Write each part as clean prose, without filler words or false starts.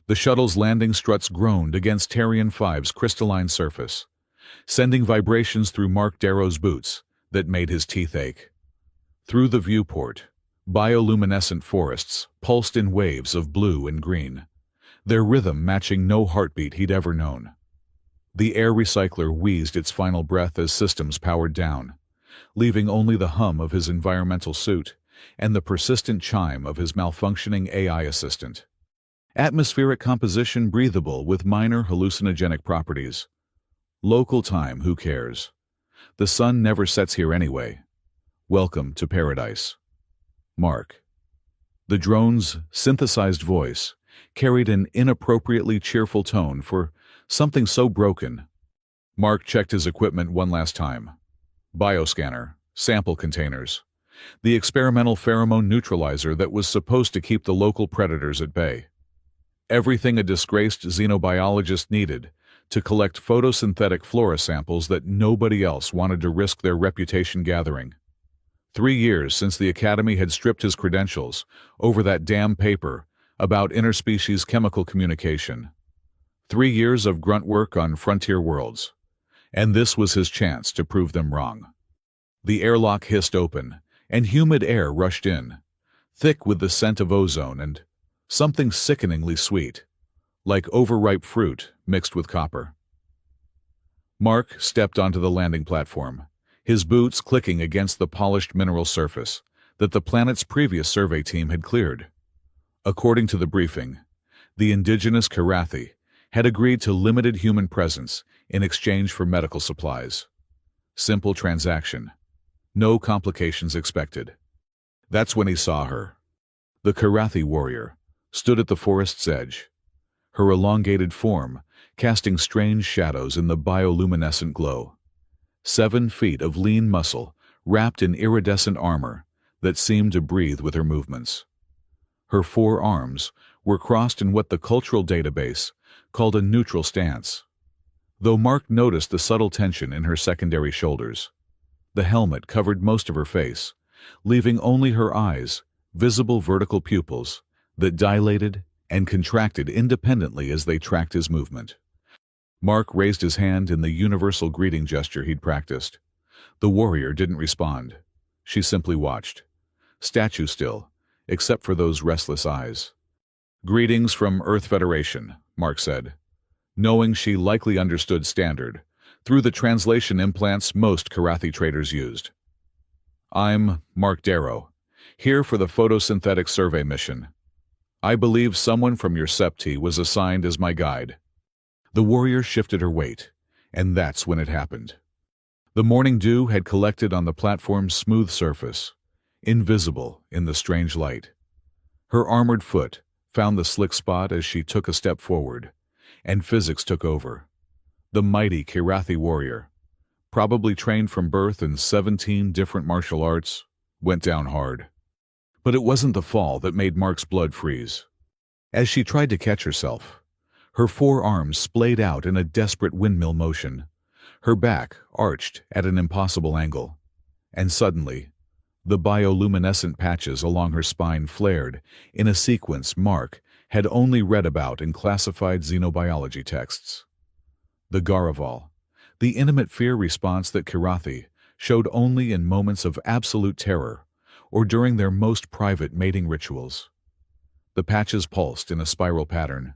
The shuttle's landing struts groaned against Tarian V's crystalline surface, sending vibrations through Mark Darrow's boots that made his teeth ache. Through the viewport, bioluminescent forests pulsed in waves of blue and green, their rhythm matching no heartbeat he'd ever known. The air recycler wheezed its final breath as systems powered down, leaving only the hum of his environmental suit and the persistent chime of his malfunctioning AI assistant. Atmospheric composition breathable with minor hallucinogenic properties. Local time, who cares? The sun never sets here anyway. Welcome to paradise. Mark. The drone's synthesized voice carried an inappropriately cheerful tone for something so broken. Mark checked his equipment one last time. Bioscanner, sample containers, the experimental pheromone neutralizer that was supposed to keep the local predators at bay. Everything a disgraced xenobiologist needed to collect photosynthetic flora samples that nobody else wanted to risk their reputation gathering. 3 years since the Academy had stripped his credentials over that damn paper about interspecies chemical communication. 3 years of grunt work on frontier worlds, and this was his chance to prove them wrong. The airlock hissed open, and humid air rushed in, thick with the scent of ozone and something sickeningly sweet, like overripe fruit mixed with copper. Mark stepped onto the landing platform, his boots clicking against the polished mineral surface that the planet's previous survey team had cleared. According to the briefing, the indigenous Karathi had agreed to limited human presence in exchange for medical supplies. Simple transaction. No complications expected. That's when he saw her. The Karathi warrior stood at the forest's edge, her elongated form casting strange shadows in the bioluminescent glow. 7 feet of lean muscle wrapped in iridescent armor that seemed to breathe with her movements. Her 4 arms were crossed in what the cultural database called a neutral stance, though Mark noticed the subtle tension in her secondary shoulders. The helmet covered most of her face, leaving only her eyes, visible vertical pupils that dilated and contracted independently as they tracked his movement. Mark raised his hand in the universal greeting gesture he'd practiced. The warrior didn't respond. She simply watched, statue still, except for those restless eyes. "Greetings from Earth Federation," Mark said, knowing she likely understood Standard through the translation implants most Karathi traders used. "I'm Mark Darrow, here for the photosynthetic survey mission. I believe someone from your septi was assigned as my guide." The warrior shifted her weight, and that's when it happened. The morning dew had collected on the platform's smooth surface, invisible in the strange light. Her armored foot found the slick spot as she took a step forward, and physics took over. The mighty Karathi warrior, probably trained from birth in 17 different martial arts, went down hard. But it wasn't the fall that made Mark's blood freeze. As she tried to catch herself, her 4 arms splayed out in a desperate windmill motion, her back arched at an impossible angle, and suddenly, the bioluminescent patches along her spine flared in a sequence Mark had only read about in classified xenobiology texts. The Garaval, the intimate fear response that Karathi showed only in moments of absolute terror or during their most private mating rituals. The patches pulsed in a spiral pattern,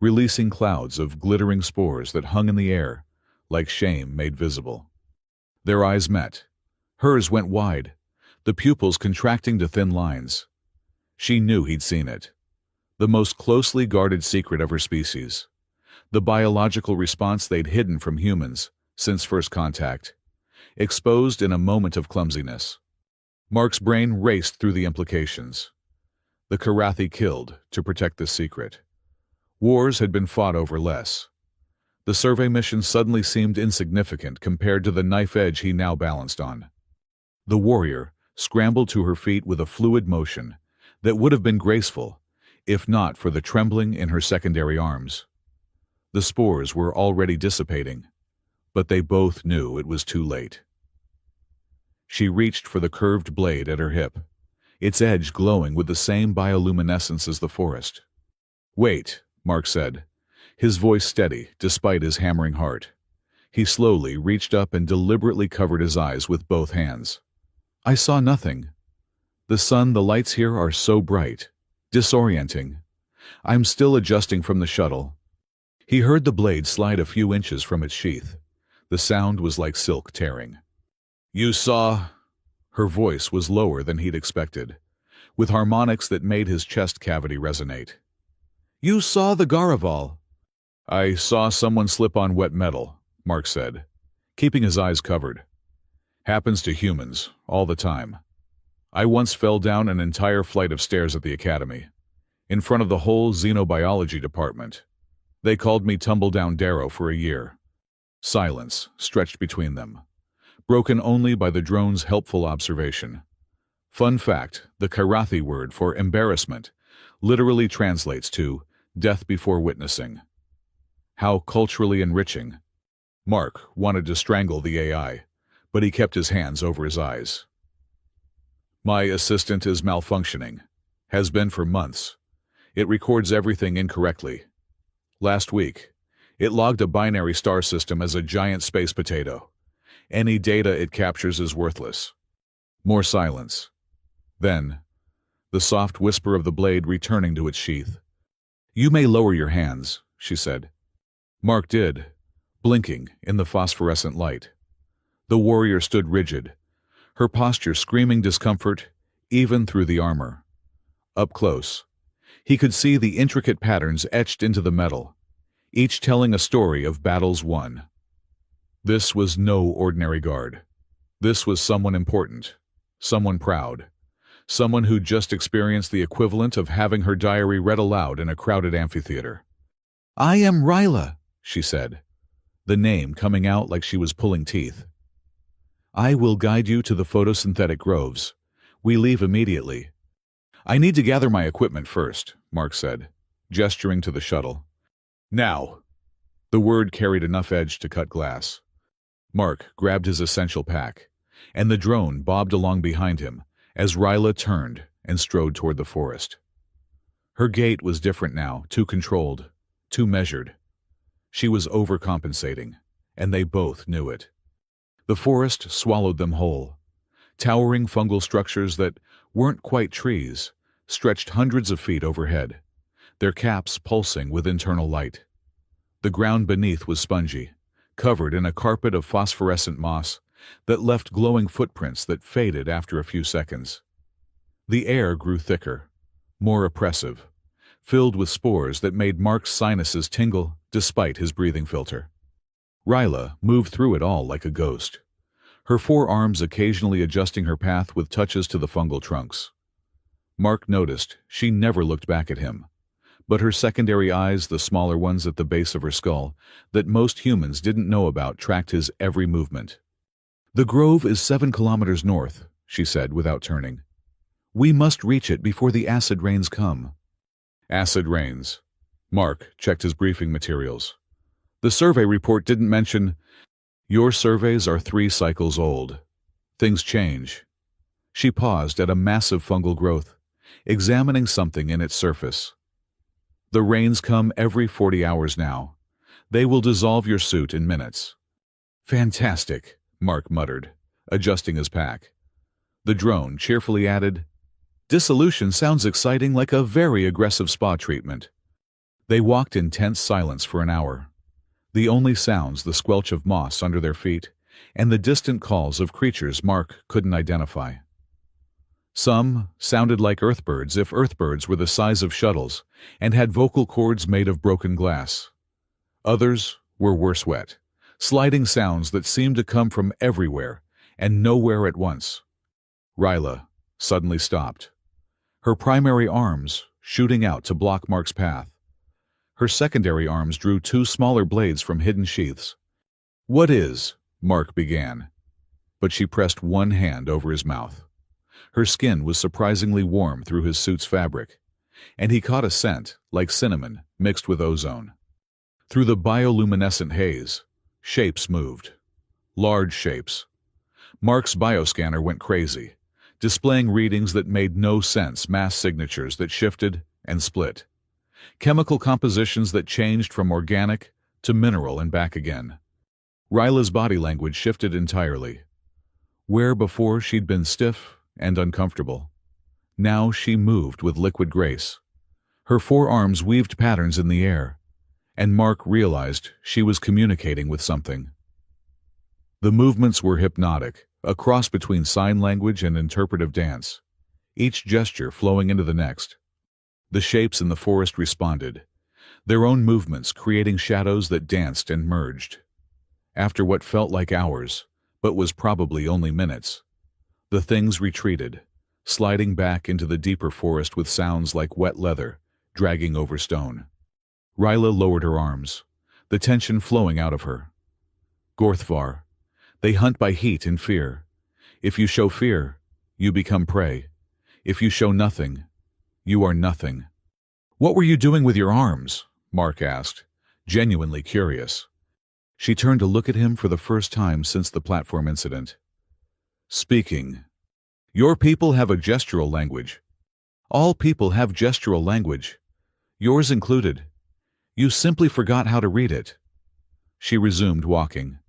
releasing clouds of glittering spores that hung in the air like shame made visible. Their eyes met. Hers went wide, the pupils contracting to thin lines. She knew he'd seen it. The most closely guarded secret of her species. The biological response they'd hidden from humans since first contact. Exposed in a moment of clumsiness. Mark's brain raced through the implications. The Karathi killed to protect this secret. Wars had been fought over less. The survey mission suddenly seemed insignificant compared to the knife edge he now balanced on. The warrior scrambled to her feet with a fluid motion that would have been graceful if not for the trembling in her secondary arms. The spores were already dissipating, but they both knew it was too late. She reached for the curved blade at her hip, its edge glowing with the same bioluminescence as the forest. "Wait," Mark said, his voice steady despite his hammering heart. He slowly reached up and deliberately covered his eyes with both hands. I saw nothing. The lights here are so bright. Disorienting. I'm still adjusting from the shuttle. He heard the blade slide a few inches from its sheath. The sound was like silk tearing. You saw... Her voice was lower than he'd expected, with harmonics that made his chest cavity resonate. You saw the Garaval. I saw someone slip on wet metal, Mark said, keeping his eyes covered. Happens to humans, all the time. I once fell down an entire flight of stairs at the academy, in front of the whole xenobiology department. They called me Tumbledown Darrow for a year. Silence stretched between them, broken only by the drone's helpful observation. Fun fact, the Karathi word for embarrassment literally translates to death before witnessing. How culturally enriching. Mark wanted to strangle the AI, but he kept his hands over his eyes. My assistant is malfunctioning. Has been for months. It records everything incorrectly. Last week, it logged a binary star system as a giant space potato. Any data it captures is worthless. More silence. Then, the soft whisper of the blade returning to its sheath. You may lower your hands, she said. Mark did, blinking in the phosphorescent light. The warrior stood rigid, her posture screaming discomfort even through the armor. Up close, he could see the intricate patterns etched into the metal, each telling a story of battles won. This was no ordinary guard. This was someone important, someone proud, someone who'd just experienced the equivalent of having her diary read aloud in a crowded amphitheater. I am Ryla, she said, the name coming out like she was pulling teeth. I will guide you to the photosynthetic groves. We leave immediately. I need to gather my equipment first, Mark said, gesturing to the shuttle. Now. The word carried enough edge to cut glass. Mark grabbed his essential pack, and the drone bobbed along behind him as Ryla turned and strode toward the forest. Her gait was different now, too controlled, too measured. She was overcompensating, and they both knew it. The forest swallowed them whole. Towering fungal structures that weren't quite trees stretched hundreds of feet overhead, their caps pulsing with internal light. The ground beneath was spongy, covered in a carpet of phosphorescent moss that left glowing footprints that faded after a few seconds. The air grew thicker, more oppressive, filled with spores that made Mark's sinuses tingle despite his breathing filter. Ryla moved through it all like a ghost, her forearms occasionally adjusting her path with touches to the fungal trunks. Mark noticed she never looked back at him, but her secondary eyes, the smaller ones at the base of her skull, that most humans didn't know about, tracked his every movement. The grove is 7 kilometers north, she said without turning. We must reach it before the acid rains come. Acid rains. Mark checked his briefing materials. The survey report didn't mention... Your surveys are 3 cycles old. Things change. She paused at a massive fungal growth, examining something in its surface. The rains come every 40 hours now. They will dissolve your suit in minutes. Fantastic, Mark muttered, adjusting his pack. The drone cheerfully added, Dissolution sounds exciting, like a very aggressive spa treatment. They walked in tense silence for an hour. The only sounds the squelch of moss under their feet and the distant calls of creatures Mark couldn't identify. Some sounded like earthbirds if earthbirds were the size of shuttles and had vocal cords made of broken glass. Others were worse wet, sliding sounds that seemed to come from everywhere and nowhere at once. Ryla suddenly stopped, her primary arms shooting out to block Mark's path. Her secondary arms drew 2 smaller blades from hidden sheaths. What is? Mark began, but she pressed one hand over his mouth. Her skin was surprisingly warm through his suit's fabric, and he caught a scent like cinnamon mixed with ozone. Through the bioluminescent haze, shapes moved. Large shapes. Mark's bioscanner went crazy, displaying readings that made no sense, mass signatures that shifted and split. chemical compositions that changed from organic to mineral and back again. Ryla's body language shifted entirely. Where before she'd been stiff and uncomfortable, now she moved with liquid grace. Her forearms weaved patterns in the air, and Mark realized she was communicating with something. The movements were hypnotic, a cross between sign language and interpretive dance, each gesture flowing into the next. The shapes in the forest responded, their own movements creating shadows that danced and merged. After what felt like hours, but was probably only minutes, the things retreated, sliding back into the deeper forest with sounds like wet leather dragging over stone. Ryla lowered her arms, the tension flowing out of her. Gorthvar. They hunt by heat and fear. If you show fear, you become prey. If you show nothing, you are nothing. What were you doing with your arms? Mark asked, genuinely curious. She turned to look at him for the first time since the platform incident. Speaking. Your people have a gestural language. All people have gestural language. Yours included. You simply forgot how to read it. She resumed walking,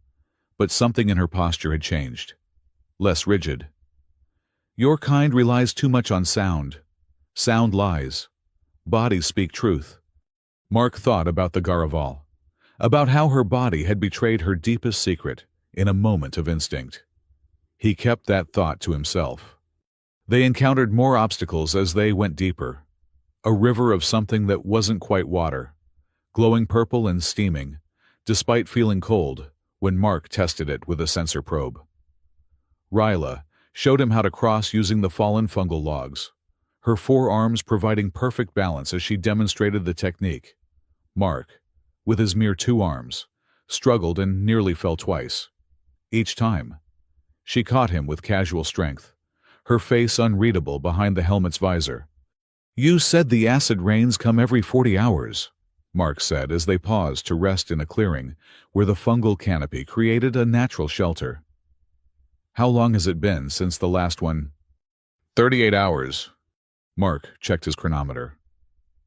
but something in her posture had changed. Less rigid. Your kind relies too much on sound. Sound lies. Bodies speak truth. Mark thought about the Garaval, about how her body had betrayed her deepest secret in a moment of instinct. He kept that thought to himself. They encountered more obstacles as they went deeper. A river of something that wasn't quite water, glowing purple and steaming, despite feeling cold when Mark tested it with a sensor probe. Ryla showed him how to cross using the fallen fungal logs, her forearms providing perfect balance as she demonstrated the technique. Mark, with his mere 2 arms, struggled and nearly fell twice. Each time, she caught him with casual strength, her face unreadable behind the helmet's visor. You said the acid rains come every 40 hours, Mark said as they paused to rest in a clearing where the fungal canopy created a natural shelter. How long has it been since the last one? 38 hours. Mark checked his chronometer.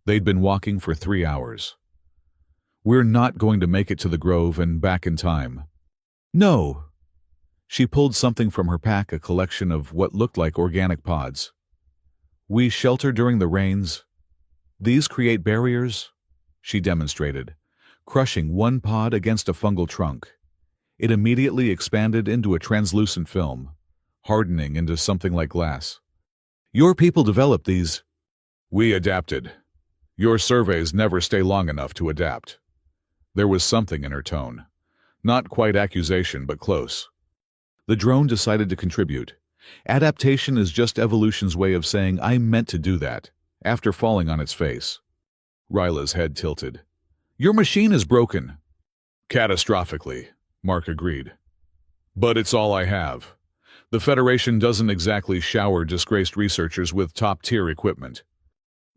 They'd been walking for 3 hours. We're not going to make it to the grove and back in time. No. She pulled something from her pack, a collection of what looked like organic pods. We shelter during the rains. These create barriers, she demonstrated, crushing one pod against a fungal trunk. It immediately expanded into a translucent film, hardening into something like glass. Your people developed these. We adapted. Your surveys never stay long enough to adapt. There was something in her tone. Not quite accusation, but close. The drone decided to contribute. Adaptation is just evolution's way of saying, I meant to do that, after falling on its face. Ryla's head tilted. Your machine is broken. Catastrophically, Mark agreed. But it's all I have. The Federation doesn't exactly shower disgraced researchers with top-tier equipment.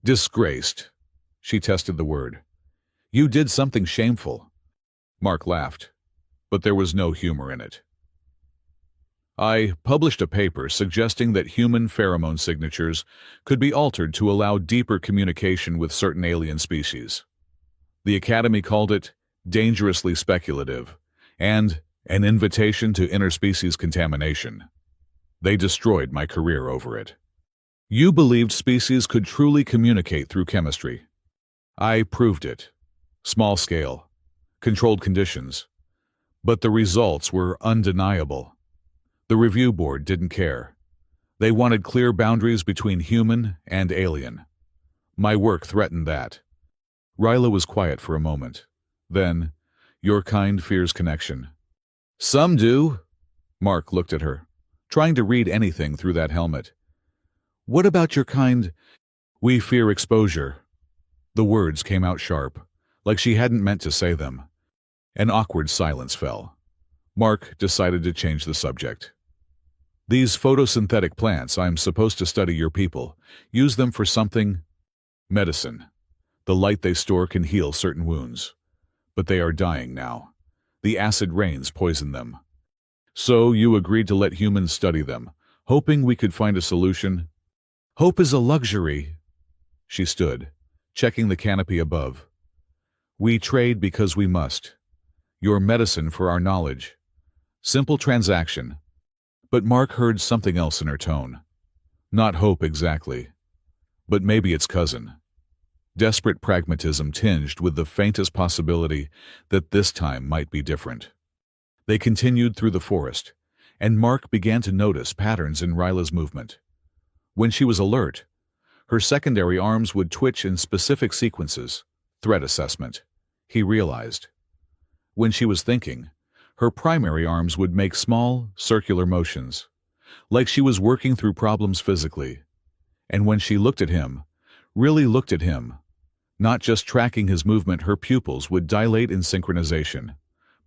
Disgraced. She tested the word. You did something shameful. Mark laughed, but there was no humor in it. I published a paper suggesting that human pheromone signatures could be altered to allow deeper communication with certain alien species. The Academy called it dangerously speculative and an invitation to interspecies contamination. They destroyed my career over it. You believed species could truly communicate through chemistry. I proved it. Small scale, controlled conditions. But the results were undeniable. The review board didn't care. They wanted clear boundaries between human and alien. My work threatened that. Ryla was quiet for a moment. Then, your kind fears connection. Some do. Mark looked at her, trying to read anything through that helmet. What about your kind? We fear exposure. The words came out sharp, like she hadn't meant to say them. An awkward silence fell. Mark decided to change the subject. These photosynthetic plants, I'm supposed to study your people. Use them for something. Medicine. The light they store can heal certain wounds. But they are dying now. The acid rains poison them. So you agreed to let humans study them, hoping we could find a solution? Hope is a luxury. She stood, checking the canopy above. "We trade because we must. Your medicine for our knowledge. Simple transaction." But Mark heard something else in her tone. Not hope exactly, but maybe its cousin. Desperate pragmatism tinged with the faintest possibility that this time might be different. They continued through the forest, and Mark began to notice patterns in Ryla's movement. When she was alert, her secondary arms would twitch in specific sequences. Threat assessment, he realized. When she was thinking, her primary arms would make small, circular motions, like she was working through problems physically. And when she looked at him, really looked at him, not just tracking his movement, her pupils would dilate in synchronization,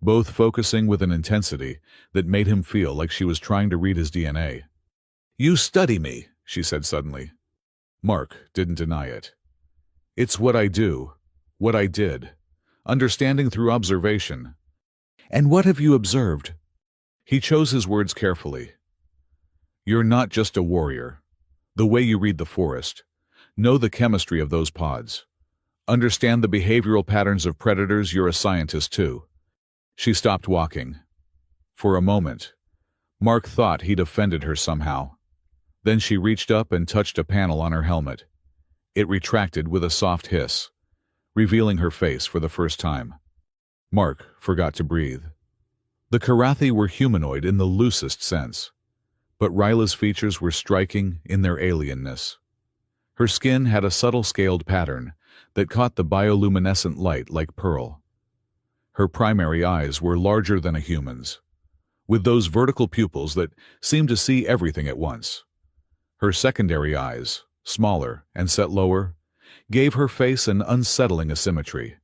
both focusing with an intensity that made him feel like she was trying to read his DNA. "You study me," she said suddenly. Mark didn't deny it. "It's what I do, what I did, understanding through observation." "And what have you observed?" He chose his words carefully. "You're not just a warrior. The way you read the forest, know the chemistry of those pods, understand the behavioral patterns of predators, you're a scientist too." She stopped walking. For a moment, Mark thought he'd offended her somehow. Then she reached up and touched a panel on her helmet. It retracted with a soft hiss, revealing her face for the first time. Mark forgot to breathe. The Karathi were humanoid in the loosest sense, but Ryla's features were striking in their alienness. Her skin had a subtle scaled pattern that caught the bioluminescent light like pearl. Her primary eyes were larger than a human's, with those vertical pupils that seemed to see everything at once. Her secondary eyes, smaller and set lower, gave her face an unsettling asymmetry.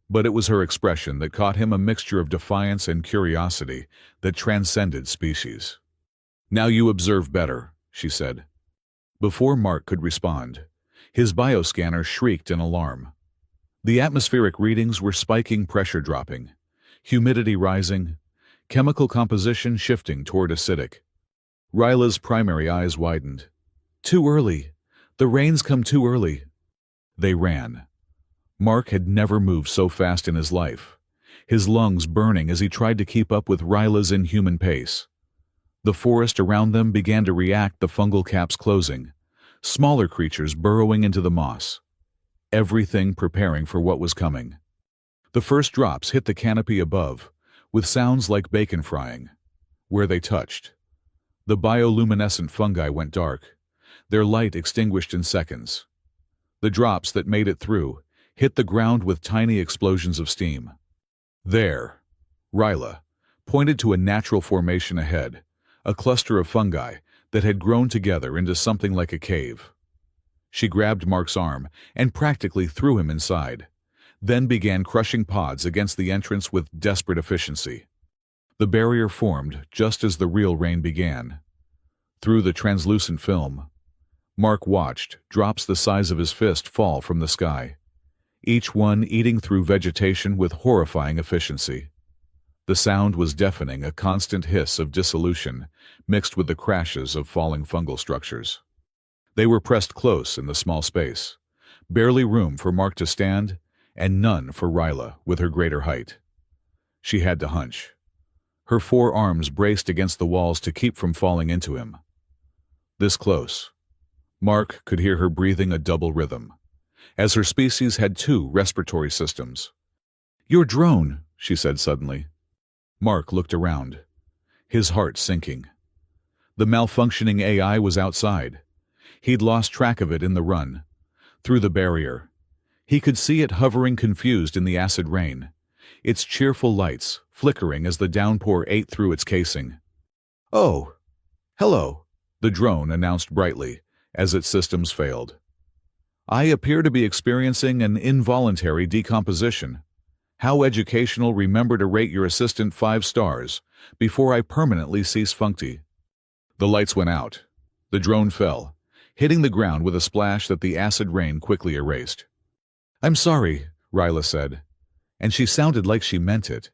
But it was her expression that caught him, a mixture of defiance and curiosity that transcended species. "Now you observe better," she said. Before Mark could respond, his bioscanner shrieked in alarm. The atmospheric readings were spiking, pressure dropping, humidity rising, chemical composition shifting toward acidic. Ryla's primary eyes widened. "Too early. The rains come too early." They ran. Mark had never moved so fast in his life, his lungs burning as he tried to keep up with Ryla's inhuman pace. The forest around them began to react, the fungal caps closing, smaller creatures burrowing into the moss, everything preparing for what was coming. The first drops hit the canopy above, with sounds like bacon frying. Where they touched, the bioluminescent fungi went dark, their light extinguished in seconds. The drops that made it through hit the ground with tiny explosions of steam. There, Ryla pointed to a natural formation ahead, a cluster of fungi that had grown together into something like a cave. She grabbed Mark's arm and practically threw him inside, then began crushing pods against the entrance with desperate efficiency. The barrier formed just as the real rain began. Through the translucent film, Mark watched drops the size of his fist fall from the sky, each one eating through vegetation with horrifying efficiency. The sound was deafening, a constant hiss of dissolution mixed with the crashes of falling fungal structures. They were pressed close in the small space, barely room for Mark to stand, and none for Ryla with her greater height. She had to hunch. Her forearms braced against the walls to keep from falling into him. This close, Mark could hear her breathing a double rhythm, as her species had two respiratory systems. "Your drone," she said suddenly. Mark looked around, his heart sinking. The malfunctioning AI was outside. He'd lost track of it in the run. Through the barrier, he could see it hovering confused in the acid rain, its cheerful lights flickering as the downpour ate through its casing. "Oh, hello," the drone announced brightly as its systems failed. "I appear to be experiencing an involuntary decomposition. How educational. Remember to rate your assistant 5 stars before I permanently cease functi." The lights went out. The drone fell, hitting the ground with a splash that the acid rain quickly erased. "I'm sorry," Ryla said, and she sounded like she meant it.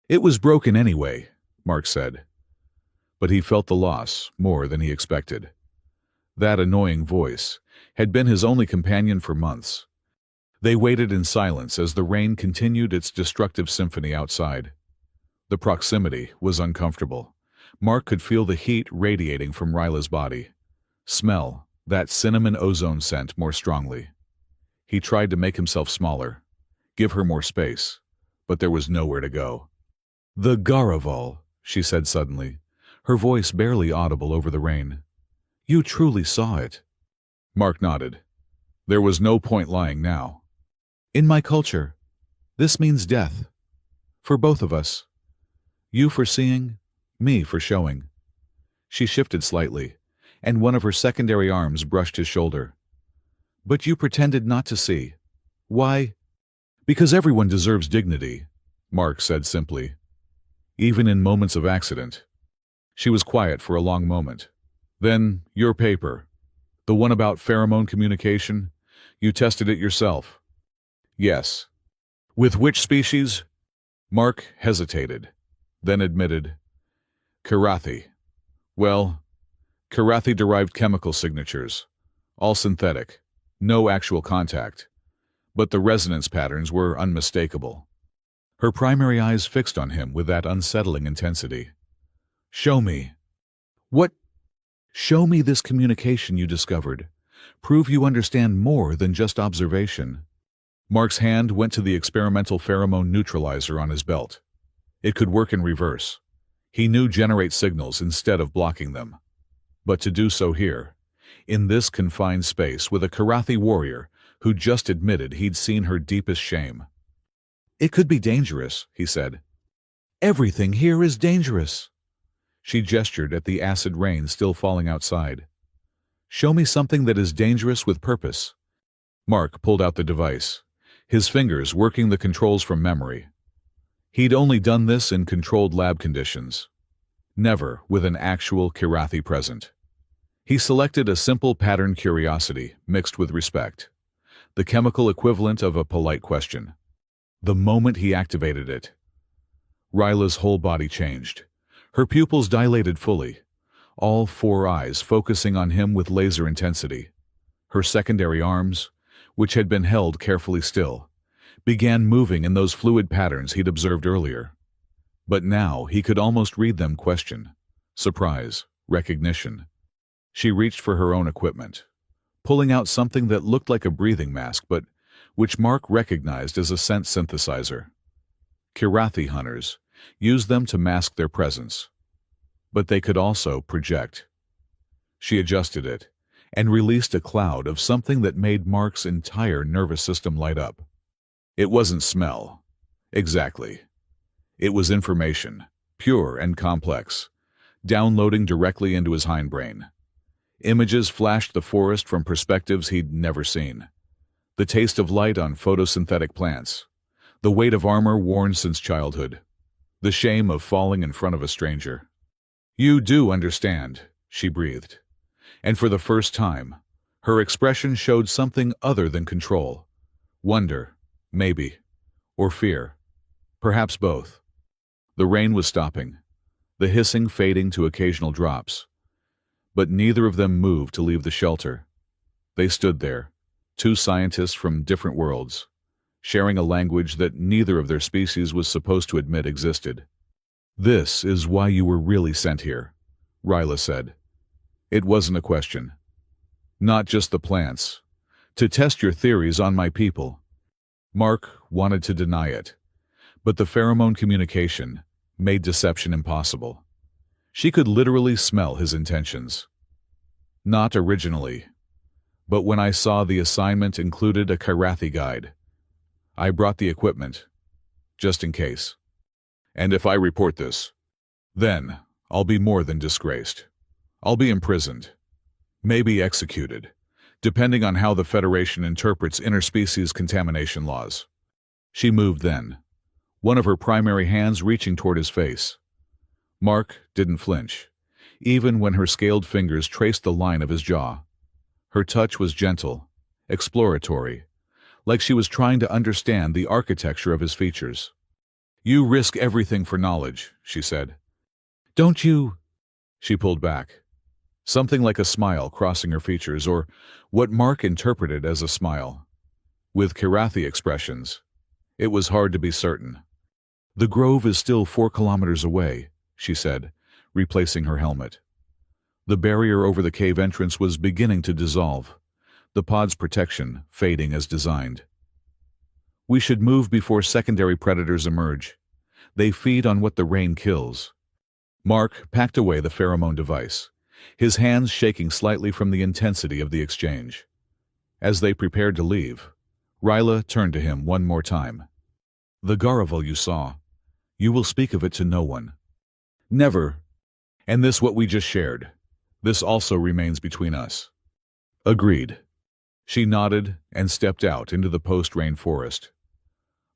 "It was broken anyway," Mark said. But he felt the loss more than he expected. That annoying voice had been his only companion for months, They waited in silence as the rain continued its destructive symphony outside. The proximity was uncomfortable. Mark could feel the heat radiating from Ryla's body. Smell that cinnamon ozone scent more strongly. He tried to make himself smaller, give her more space, but there was nowhere to go. "The Garaval," she said suddenly, her voice barely audible over the rain. "You truly saw it." Mark nodded. There was no point lying now. "In my culture, this means death. For both of us. You for seeing, me for showing." She shifted slightly, and one of her secondary arms brushed his shoulder. "But you pretended not to see. Why?" "Because everyone deserves dignity," Mark said simply. "Even in moments of accident." She was quiet for a long moment. "Then, your paper. The one about pheromone communication? You tested it yourself?" "Yes." "With which species?" Mark hesitated, then admitted, "Karathi." "Well, Karathi-derived chemical signatures. All synthetic. No actual contact. But the resonance patterns were unmistakable." Her primary eyes fixed on him with that unsettling intensity. "Show me." "What?" "Show me this communication you discovered. Prove you understand more than just observation." Mark's hand went to the experimental pheromone neutralizer on his belt. It could work in reverse. He knew generate signals instead of blocking them. But to do so here, in this confined space with a Karathi warrior who just admitted he'd seen her deepest shame. "It could be dangerous," he said. "Everything here is dangerous." She gestured at the acid rain still falling outside. "Show me something that is dangerous with purpose." Mark pulled out the device, his fingers working the controls from memory. He'd only done this in controlled lab conditions, never with an actual Karathi present. He selected a simple patterned curiosity mixed with respect, the chemical equivalent of a polite question. The moment he activated it, Ryla's whole body changed. Her pupils dilated fully, all four eyes focusing on him with laser intensity. Her secondary arms, which had been held carefully still, began moving in those fluid patterns he'd observed earlier. But now he could almost read them: question, surprise, recognition. She reached for her own equipment, pulling out something that looked like a breathing mask but which Mark recognized as a scent synthesizer. Karathi hunters used them to mask their presence, but they could also project. She adjusted it and released a cloud of something that made Mark's entire nervous system light up. It wasn't smell. Exactly. It was information, pure and complex, downloading directly into his hindbrain. Images flashed the forest from perspectives he'd never seen. The taste of light on photosynthetic plants. The weight of armor worn since childhood. The shame of falling in front of a stranger. "You do understand," she breathed. And for the first time, her expression showed something other than control. Wonder, maybe. Or fear. Perhaps both. The rain was stopping, the hissing fading to occasional drops. But neither of them moved to leave the shelter. They stood there, two scientists from different worlds, sharing a language that neither of their species was supposed to admit existed. "This is why you were really sent here," Ryla said. It wasn't a question. "Not just the plants. To test your theories on my people." Mark wanted to deny it, but the pheromone communication made deception impossible. She could literally smell his intentions. "Not originally. But when I saw the assignment included a Karathi guide, I brought the equipment, just in case. And if I report this, then I'll be more than disgraced. I'll be imprisoned. Maybe executed, depending on how the Federation interprets interspecies contamination laws." She moved then, one of her primary hands reaching toward his face. Mark didn't flinch, even when her scaled fingers traced the line of his jaw. Her touch was gentle, exploratory, like she was trying to understand the architecture of his features. "You risk everything for knowledge," she said. "Don't you?" She pulled back, something like a smile crossing her features, or what Mark interpreted as a smile. with Kirathi expressions. It was hard to be certain. "The grove is still 4 kilometers away," she said, replacing her helmet. The barrier over the cave entrance was beginning to dissolve, the pod's protection fading as designed. "We should move before secondary predators emerge. They feed on what the rain kills." Mark packed away the pheromone device, his hands shaking slightly from the intensity of the exchange. As they prepared to leave, Ryla turned to him one more time. "The Garavel you saw, you will speak of it to no one." "Never. And this what we just shared. This also remains between us." "Agreed." She nodded and stepped out into the post-rain forest.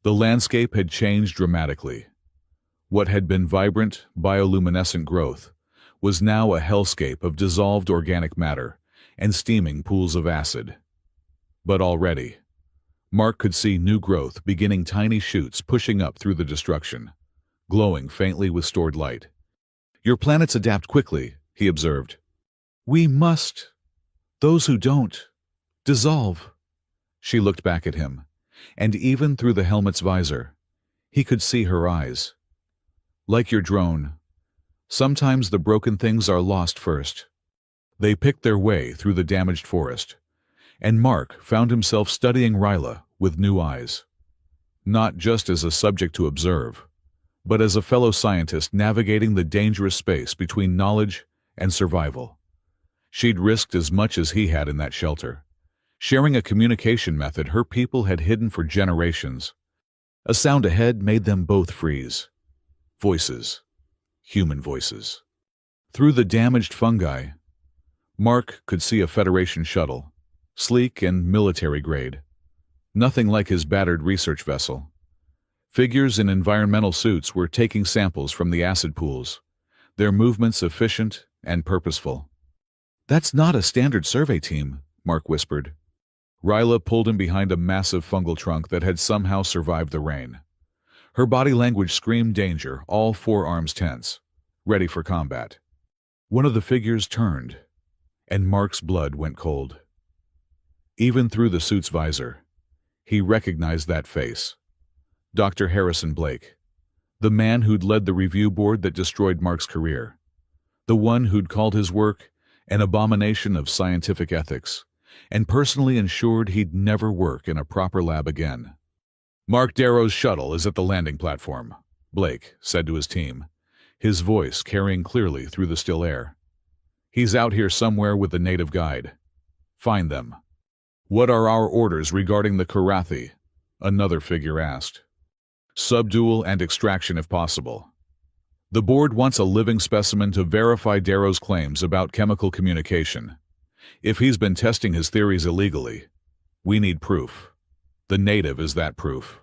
The landscape had changed dramatically. What had been vibrant, bioluminescent growth was now a hellscape of dissolved organic matter and steaming pools of acid. But already, Mark could see new growth beginning, tiny shoots pushing up through the destruction, glowing faintly with stored light. "Your planets adapt quickly," he observed. "We must. Those who don't, dissolve." She looked back at him, and even through the helmet's visor, he could see her eyes. "Like your drone, sometimes the broken things are lost first." They picked their way through the damaged forest, and Mark found himself studying Ryla with new eyes. Not just as a subject to observe, but as a fellow scientist navigating the dangerous space between knowledge and survival. She'd risked as much as he had in that shelter, sharing a communication method her people had hidden for generations. A sound ahead made them both freeze. Voices. Human voices. Through the damaged fungi, Mark could see a Federation shuttle, sleek and military-grade. Nothing like his battered research vessel. Figures in environmental suits were taking samples from the acid pools, their movements efficient and purposeful. "That's not a standard survey team," Mark whispered. Ryla pulled him behind a massive fungal trunk that had somehow survived the rain. Her body language screamed danger, all 4 arms tense, ready for combat. One of the figures turned, and Mark's blood went cold. Even through the suit's visor, he recognized that face. Dr. Harrison Blake, the man who'd led the review board that destroyed Mark's career, the one who'd called his work an abomination of scientific ethics, and personally ensured he'd never work in a proper lab again. "Mark Darrow's shuttle is at the landing platform," Blake said to his team, his voice carrying clearly through the still air. "He's out here somewhere with the native guide. Find them." "What are our orders regarding the Kirathi?" another figure asked. "Subdual and extraction if possible. The board wants a living specimen to verify Darrow's claims about chemical communication. If he's been testing his theories illegally, we need proof. The native is that proof."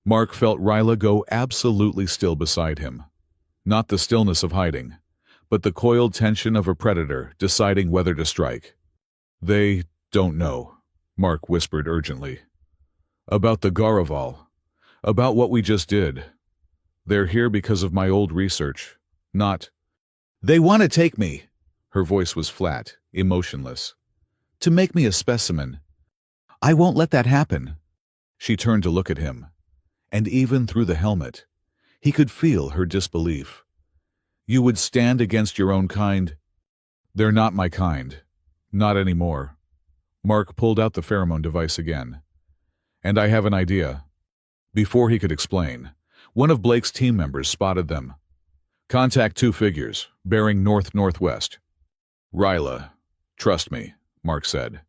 Mark felt Ryla go absolutely still beside him. Not the stillness of hiding, but the coiled tension of a predator deciding whether to strike. "They don't know," Mark whispered urgently. "About the Garaval. About what we just did. They're here because of my old research, not—" "They want to take me." Her voice was flat, emotionless. "To make me a specimen. I won't let that happen." She turned to look at him, and even through the helmet, he could feel her disbelief. "You would stand against your own kind?" "They're not my kind. Not anymore." Mark pulled out the pheromone device again. "And I have an idea." Before he could explain, one of Blake's team members spotted them. "Contact 2 figures, bearing north-northwest." "Ryla, trust me," Mark said.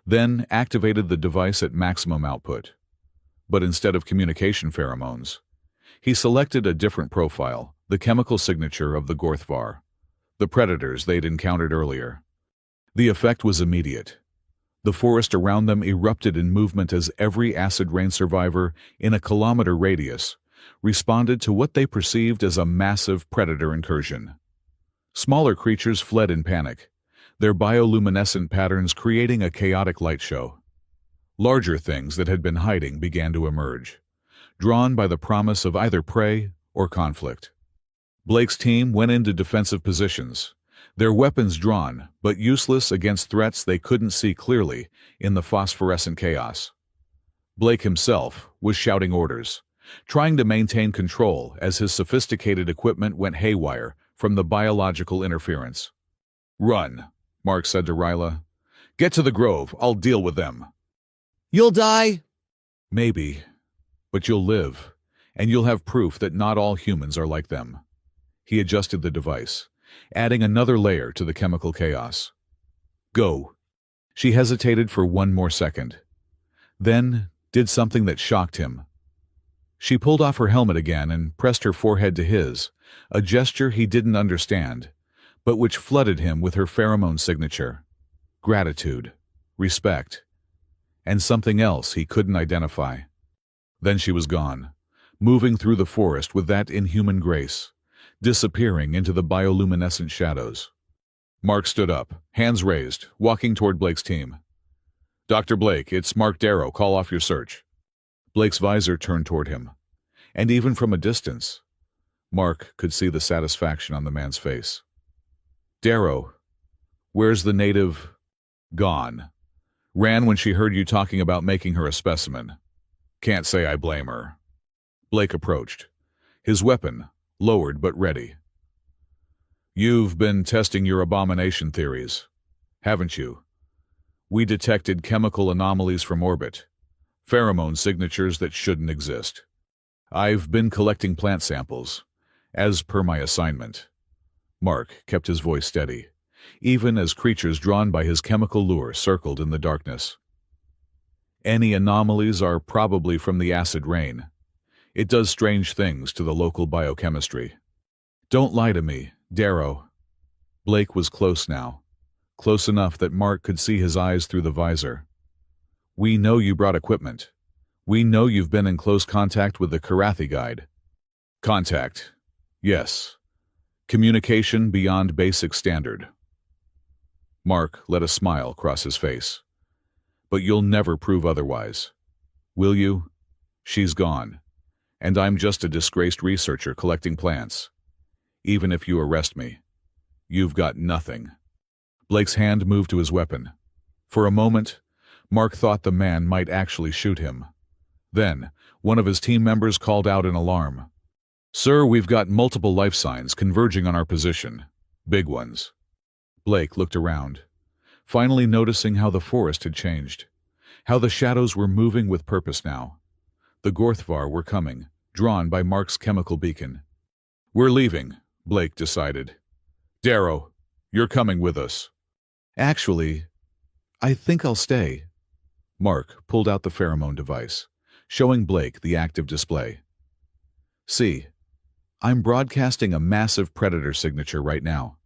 Then activated the device at maximum output. But instead of communication pheromones, he selected a different profile, the chemical signature of the Gorthvar, the predators they'd encountered earlier. The effect was immediate. The forest around them erupted in movement as every acid rain survivor in a kilometer radius responded to what they perceived as a massive predator incursion. Smaller creatures fled in panic, their bioluminescent patterns creating a chaotic light show. Larger things that had been hiding began to emerge, drawn by the promise of either prey or conflict. Blake's team went into defensive positions, their weapons drawn but useless against threats they couldn't see clearly in the phosphorescent chaos. Blake himself was shouting orders, trying to maintain control as his sophisticated equipment went haywire from the biological interference. "Run," Mark said to Ryla. "Get to the grove, I'll deal with them." "You'll die?" "Maybe, but you'll live, and you'll have proof that not all humans are like them." He adjusted the device, adding another layer to the chemical chaos. "Go." She hesitated for one more second, then did something that shocked him. She pulled off her helmet again and pressed her forehead to his, a gesture he didn't understand, but which flooded him with her pheromone signature. Gratitude, respect, and something else he couldn't identify. Then she was gone, moving through the forest with that inhuman grace, disappearing into the bioluminescent shadows. Mark stood up, hands raised, walking toward Blake's team. "Dr. Blake, it's Mark Darrow. Call off your search." Blake's visor turned toward him, and even from a distance, Mark could see the satisfaction on the man's face. "Darrow, where's the native?" "Gone. Ran when she heard you talking about making her a specimen. Can't say I blame her." Blake approached, his weapon lowered but ready. "You've been testing your abomination theories, haven't you? We detected chemical anomalies from orbit, pheromone signatures that shouldn't exist. I've been collecting plant samples, as per my assignment." Mark kept his voice steady, even as creatures drawn by his chemical lure circled in the darkness. "Any anomalies are probably from the acid rain. It does strange things to the local biochemistry. Don't lie to me, Darrow." Blake was close now, close enough that Mark could see his eyes through the visor. "We know you brought equipment. We know you've been in close contact with the Karathi guide." "Contact, yes. Communication beyond basic standard." Mark let a smile cross his face. "But you'll never prove otherwise. Will you? She's gone, and I'm just a disgraced researcher collecting plants. Even if you arrest me, you've got nothing." Blake's hand moved to his weapon. For a moment, Mark thought the man might actually shoot him. Then, one of his team members called out in alarm. "Sir, we've got multiple life signs converging on our position. Big ones." Blake looked around, finally noticing how the forest had changed, how the shadows were moving with purpose now. The Gorthvar were coming, drawn by Mark's chemical beacon. "We're leaving," Blake decided. "Darrow, you're coming with us." "Actually, I think I'll stay." Mark pulled out the pheromone device, showing Blake the active display. "See, I'm broadcasting a massive predator signature right now.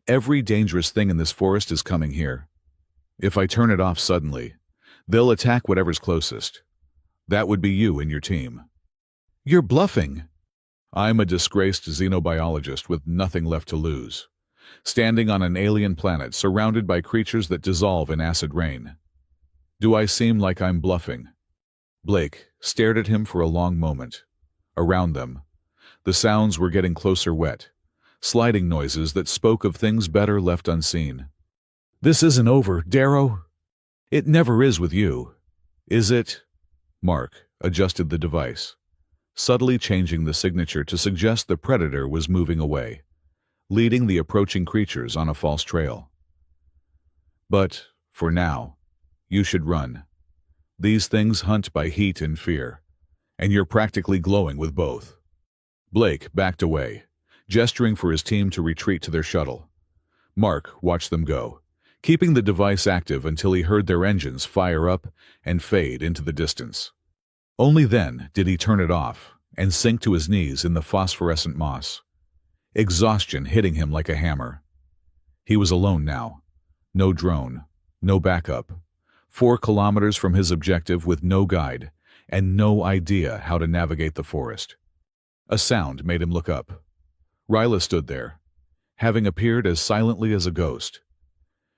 Every dangerous thing in this forest is coming here. If I turn it off suddenly, they'll attack whatever's closest. That would be you and your team." "You're bluffing." "I'm a disgraced xenobiologist with nothing left to lose, standing on an alien planet surrounded by creatures that dissolve in acid rain. Do I seem like I'm bluffing?" Blake stared at him for a long moment. Around them, the sounds were getting closer wet, sliding noises that spoke of things better left unseen. "This isn't over, Darrow. It never is with you. Is it?" Mark adjusted the device, subtly changing the signature to suggest the predator was moving away, leading the approaching creatures on a false trail. "But, for now, you should run. These things hunt by heat and fear, and you're practically glowing with both." Blake backed away, gesturing for his team to retreat to their shuttle. Mark watched them go, keeping the device active until he heard their engines fire up and fade into the distance. Only then did he turn it off and sink to his knees in the phosphorescent moss, exhaustion hitting him like a hammer. He was alone now. No drone, no backup. 4 kilometers from his objective with no guide and no idea how to navigate the forest. A sound made him look up. Ryla stood there, having appeared as silently as a ghost.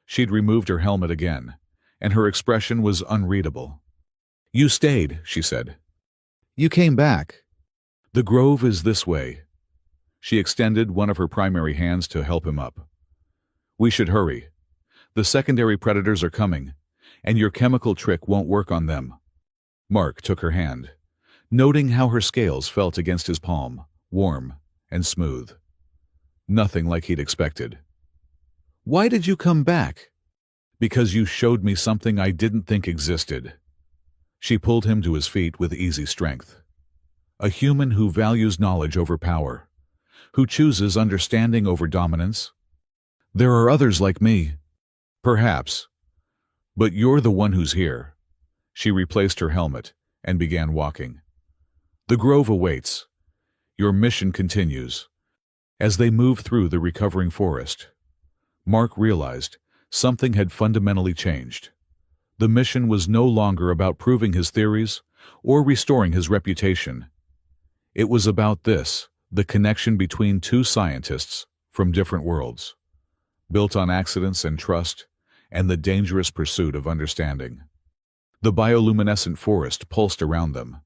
She'd removed her helmet again, and her expression was unreadable. "You stayed," she said. "You came back. The grove is this way." She extended one of her primary hands to help him up. "We should hurry. The secondary predators are coming, and your chemical trick won't work on them." Mark took her hand, noting how her scales felt against his palm, warm and smooth. Nothing like he'd expected. Why did you come back? Because you showed me something I didn't think existed. She pulled him to his feet with easy strength. A human who values knowledge over power, who chooses understanding over dominance. There are others like me. Perhaps. But you're the one who's here. She replaced her helmet and began walking. The grove awaits. Your mission continues. As they moved through the recovering forest, Mark realized something had fundamentally changed. The mission was no longer about proving his theories or restoring his reputation. It was about this, the connection between two scientists from different worlds, built on accidents and trust, and the dangerous pursuit of understanding. The bioluminescent forest pulsed around them,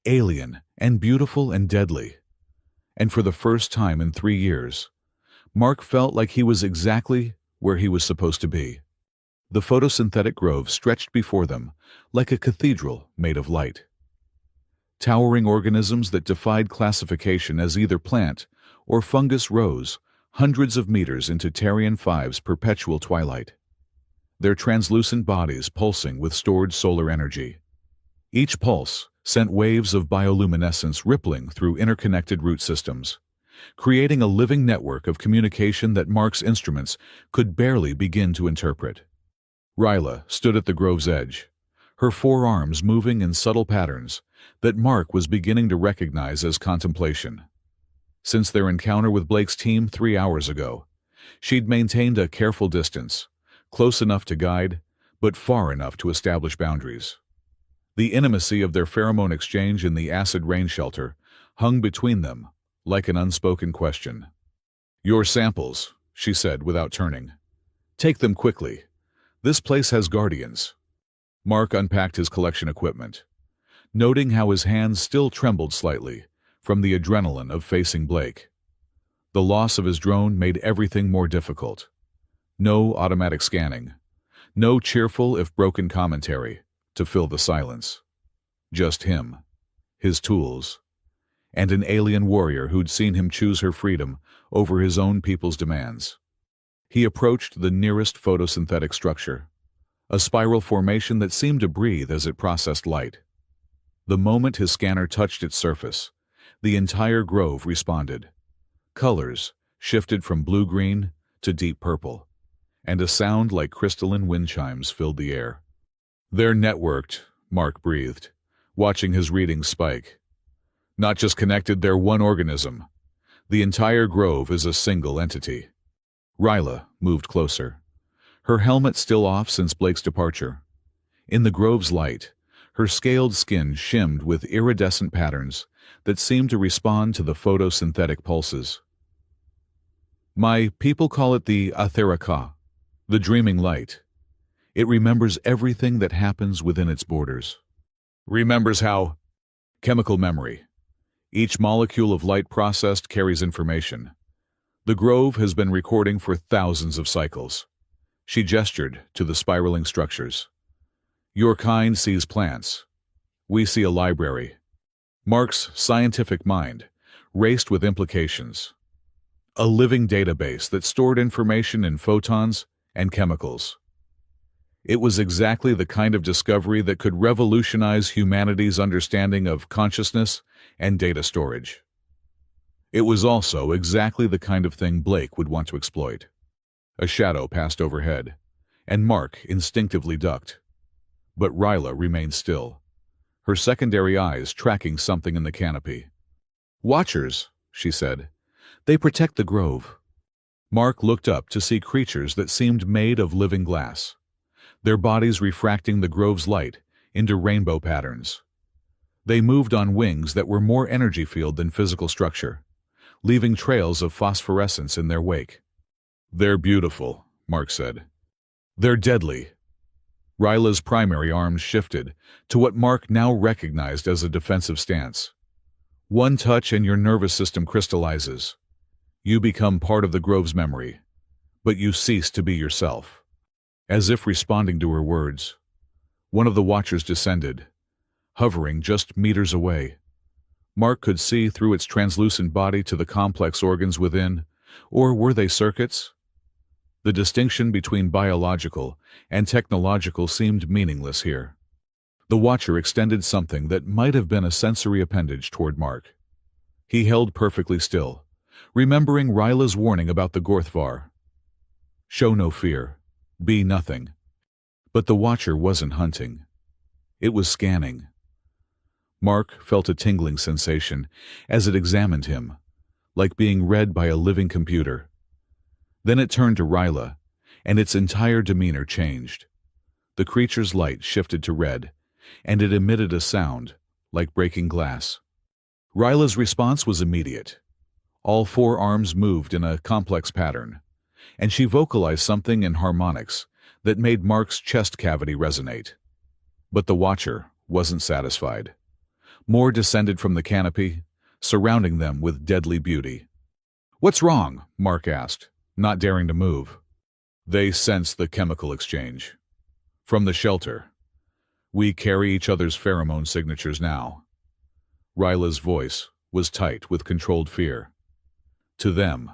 alien and beautiful and deadly. And for the first time in 3 years, Mark felt like he was exactly where he was supposed to be. The photosynthetic grove stretched before them like a cathedral made of light. Towering organisms that defied classification as either plant or fungus rose hundreds of meters into Tarian V's perpetual twilight, their translucent bodies pulsing with stored solar energy. Each pulse sent waves of bioluminescence rippling through interconnected root systems, creating a living network of communication that Mark's instruments could barely begin to interpret. Ryla stood at the grove's edge, her forearms moving in subtle patterns that Mark was beginning to recognize as contemplation. Since their encounter with Blake's team 3 hours ago, she'd maintained a careful distance, close enough to guide, but far enough to establish boundaries. The intimacy of their pheromone exchange in the acid rain shelter hung between them like an unspoken question. "Your samples," she said without turning. "Take them quickly. This place has guardians." Mark unpacked his collection equipment, noting how his hands still trembled slightly from the adrenaline of facing Blake. The loss of his drone made everything more difficult. No automatic scanning, no cheerful if broken commentary to fill the silence. Just him, his tools, and an alien warrior who'd seen him choose her freedom over his own people's demands. He approached the nearest photosynthetic structure, a spiral formation that seemed to breathe as it processed light. The moment his scanner touched its surface, the entire grove responded. Colors shifted from blue-green to deep purple, and a sound like crystalline wind chimes filled the air. "They're networked," Mark breathed, watching his readings spike. "Not just connected, they're one organism. The entire grove is a single entity." Ryla moved closer, her helmet still off since Blake's departure. In the grove's light, her scaled skin shimmed with iridescent patterns that seemed to respond to the photosynthetic pulses. "My people call it the Atheraka, the dreaming light. It remembers everything that happens within its borders." "Remembers how?" "Chemical memory. Each molecule of light processed carries information. The grove has been recording for thousands of cycles." She gestured to the spiraling structures. "Your kind sees plants. We see a library." Mark's scientific mind raced with implications. A living database that stored information in photons and chemicals. It was exactly the kind of discovery that could revolutionize humanity's understanding of consciousness and data storage. It was also exactly the kind of thing Blake would want to exploit. A shadow passed overhead, and Mark instinctively ducked. But Ryla remained still, her secondary eyes tracking something in the canopy. "Watchers," she said. "They protect the grove." Mark looked up to see creatures that seemed made of living glass, their bodies refracting the grove's light into rainbow patterns. They moved on wings that were more energy-filled than physical structure, leaving trails of phosphorescence in their wake. "They're beautiful," Mark said. "They're deadly." Ryla's primary arms shifted to what Mark now recognized as a defensive stance. One touch and your nervous system crystallizes. You become part of the grove's memory, but you cease to be yourself. As if responding to her words, one of the watchers descended, hovering just meters away. Mark could see through its translucent body to the complex organs within, or were they circuits? The distinction between biological and technological seemed meaningless here. The Watcher extended something that might have been a sensory appendage toward Mark. He held perfectly still, remembering Ryla's warning about the Gorthvar. Show no fear. Be nothing. But the Watcher wasn't hunting. It was scanning. Mark felt a tingling sensation as it examined him, like being read by a living computer. Then it turned to Ryla, and its entire demeanor changed. The creature's light shifted to red, and it emitted a sound, like breaking glass. Ryla's response was immediate. All four arms moved in a complex pattern, and she vocalized something in harmonics that made Mark's chest cavity resonate. But the Watcher wasn't satisfied. More descended from the canopy, surrounding them with deadly beauty. "What's wrong?" Mark asked, not daring to move. They sensed the chemical exchange. From the shelter. "We carry each other's pheromone signatures now." Ryla's voice was tight with controlled fear. "To them,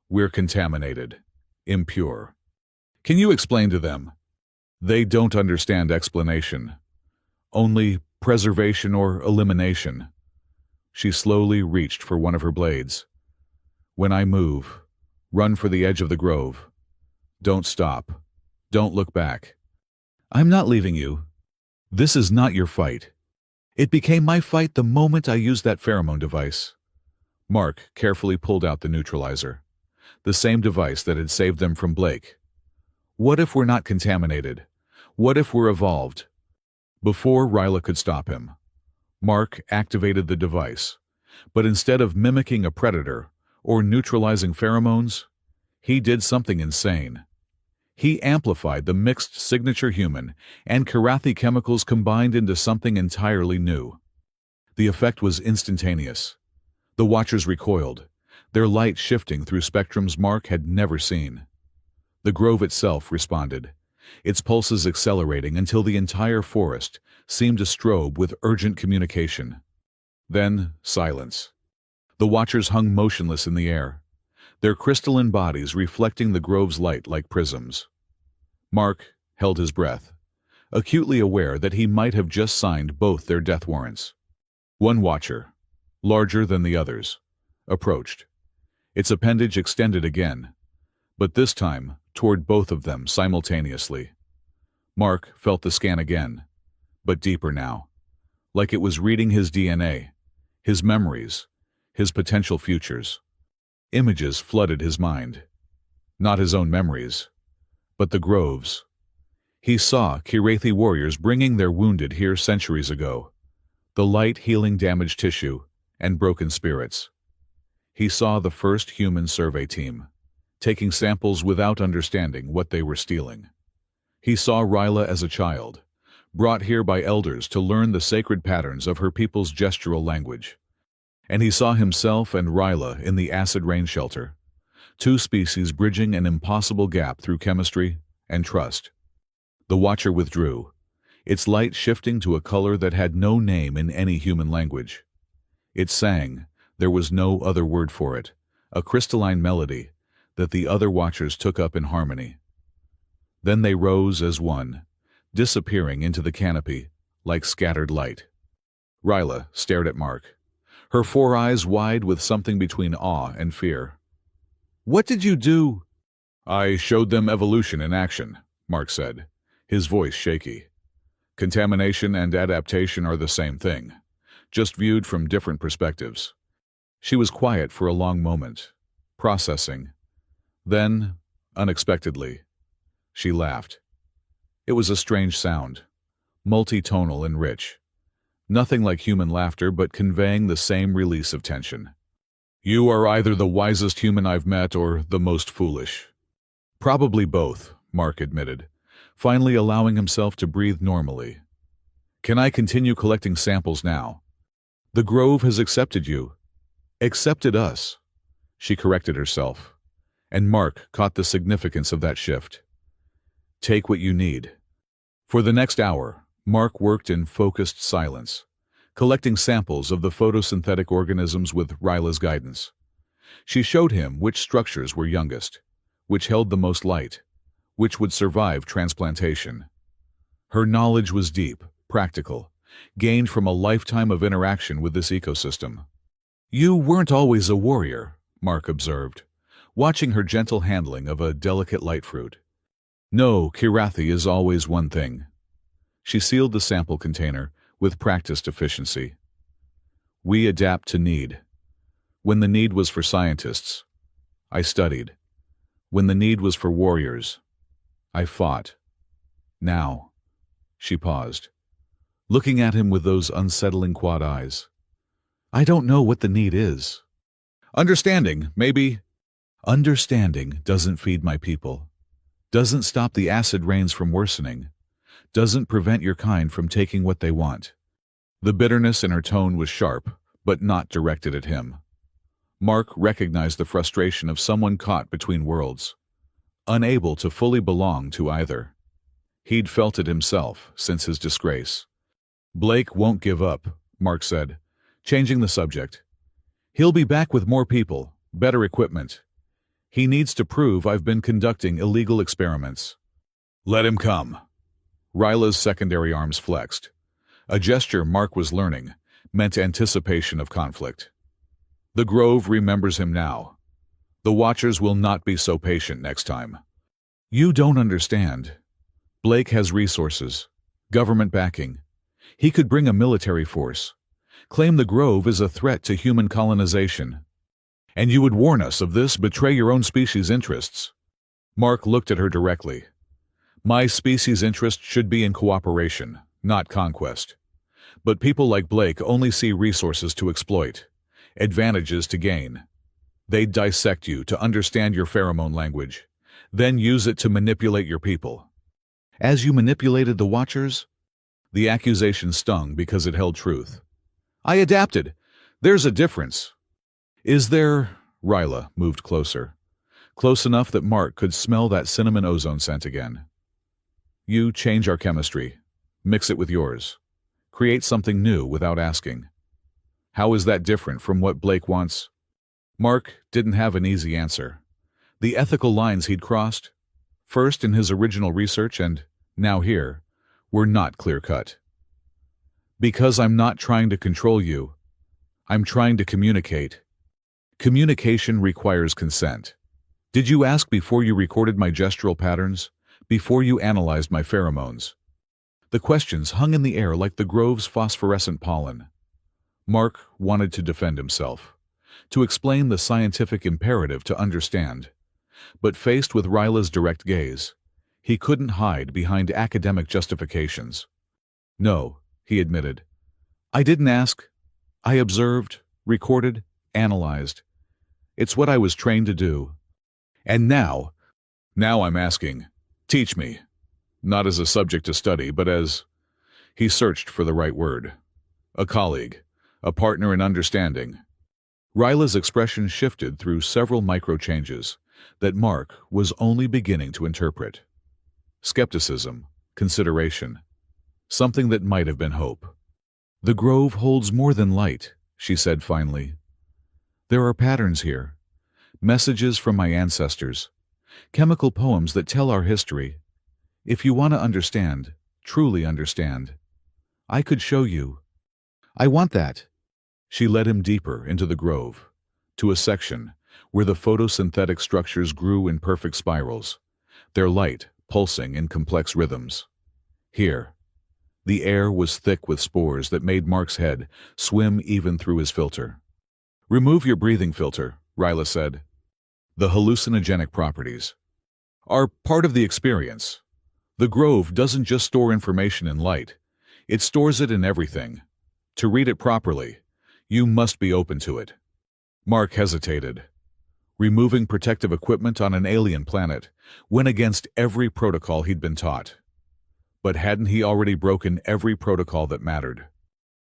we're contaminated, impure. Can you explain to them?" "They don't understand explanation. Only preservation or elimination." She slowly reached for one of her blades. "When I move, run for the edge of the grove. Don't stop. Don't look back." "I'm not leaving you. This is not your fight. It became my fight the moment I used that pheromone device." Mark carefully pulled out the neutralizer, the same device that had saved them from Blake. "What if we're not contaminated? What if we're evolved?" Before Ryla could stop him, Mark activated the device, but instead of mimicking a predator or neutralizing pheromones, he did something insane. He amplified the mixed signature human and Karathi chemicals combined into something entirely new. The effect was instantaneous. The Watchers recoiled, their light shifting through spectrums Mark had never seen. The grove itself responded, its pulses accelerating until the entire forest seemed to strobe with urgent communication. Then, silence. The Watchers hung motionless in the air, their crystalline bodies reflecting the grove's light like prisms. Mark held his breath, acutely aware that he might have just signed both their death warrants. One Watcher, larger than the others, approached. Its appendage extended again, but this time toward both of them simultaneously. Mark felt the scan again, but deeper now, like it was reading his DNA, his memories, his potential futures. Images flooded his mind. Not his own memories, but the grove's. He saw Kirathi warriors bringing their wounded here centuries ago, the light healing damaged tissue and broken spirits. He saw the first human survey team, taking samples without understanding what they were stealing. He saw Ryla as a child, brought here by elders to learn the sacred patterns of her people's gestural language. And he saw himself and Ryla in the acid rain shelter, two species bridging an impossible gap through chemistry and trust. The Watcher withdrew, its light shifting to a color that had no name in any human language. It sang, there was no other word for it, a crystalline melody that the other Watchers took up in harmony. Then they rose as one, disappearing into the canopy like scattered light. Ryla stared at Mark, her four eyes wide with something between awe and fear. "What did you do?" "I showed them evolution in action," Mark said, his voice shaky. "Contamination and adaptation are the same thing, just viewed from different perspectives." She was quiet for a long moment, processing. Then, unexpectedly, she laughed. It was a strange sound, multi-tonal and rich. Nothing like human laughter, but conveying the same release of tension. "You are either the wisest human I've met or the most foolish." "Probably both," Mark admitted, finally allowing himself to breathe normally. "Can I continue collecting samples now?" "The Grove has accepted you." "Accepted us," she corrected herself, and Mark caught the significance of that shift. "Take what you need." For the next hour, Mark worked in focused silence, collecting samples of the photosynthetic organisms with Ryla's guidance. She showed him which structures were youngest, which held the most light, which would survive transplantation. Her knowledge was deep, practical, gained from a lifetime of interaction with this ecosystem. "You weren't always a warrior," Mark observed, watching her gentle handling of a delicate light fruit. "No, Kirathi is always one thing." She sealed the sample container with practiced efficiency. "We adapt to need. When the need was for scientists, I studied. When the need was for warriors, I fought. Now," she paused, looking at him with those unsettling quad eyes, "I don't know what the need is. Understanding, maybe." "Understanding doesn't feed my people, doesn't stop the acid rains from worsening, doesn't prevent your kind from taking what they want." The bitterness in her tone was sharp, but not directed at him. Mark recognized the frustration of someone caught between worlds, unable to fully belong to either. He'd felt it himself since his disgrace. "Blake won't give up," Mark said, changing the subject. "He'll be back with more people, better equipment. He needs to prove I've been conducting illegal experiments." "Let him come." Ryla's secondary arms flexed. A gesture Mark was learning meant anticipation of conflict. "The Grove remembers him now. The Watchers will not be so patient next time." "You don't understand. Blake has resources, government backing. He could bring a military force, claim the Grove is a threat to human colonization. And you would warn us of this, betray your own species' interests." Mark looked at her directly. "My species' interest should be in cooperation, not conquest. But people like Blake only see resources to exploit, advantages to gain. They dissect you to understand your pheromone language, then use it to manipulate your people." "As you manipulated the Watchers?" The accusation stung because it held truth. "I adapted. There's a difference." "Is there?" Ryla moved closer, close enough that Mark could smell that cinnamon ozone scent again. "You change our chemistry, mix it with yours, create something new without asking. How is that different from what Blake wants?" Mark didn't have an easy answer. The ethical lines he'd crossed, first in his original research and now here, were not clear-cut. "Because I'm not trying to control you. I'm trying to communicate. Communication requires consent. Did you ask before you recorded my gestural patterns, before you analyzed my pheromones?" The questions hung in the air like the Grove's phosphorescent pollen. Mark wanted to defend himself, to explain the scientific imperative to understand. But faced with Ryla's direct gaze, he couldn't hide behind academic justifications. "No," he admitted. "I didn't ask. I observed, recorded, analyzed. It's what I was trained to do. And now I'm asking, teach me. Not as a subject to study, but as..." He searched for the right word. "A colleague, a partner in understanding." Ryla's expression shifted through several micro-changes that Mark was only beginning to interpret. Skepticism, consideration, something that might have been hope. "The Grove holds more than light," she said finally. "There are patterns here, messages from my ancestors, chemical poems that tell our history. If you want to understand, truly understand, I could show you. I want that." She led him deeper into the Grove, to a section where the photosynthetic structures grew in perfect spirals, their light pulsing in complex rhythms. Here, the air was thick with spores that made Mark's head swim even through his filter. "Remove your breathing filter," Ryla said. "The hallucinogenic properties are part of the experience. The Grove doesn't just store information in light, it stores it in everything. To read it properly, you must be open to it." Mark hesitated. Removing protective equipment on an alien planet went against every protocol he'd been taught. But hadn't he already broken every protocol that mattered?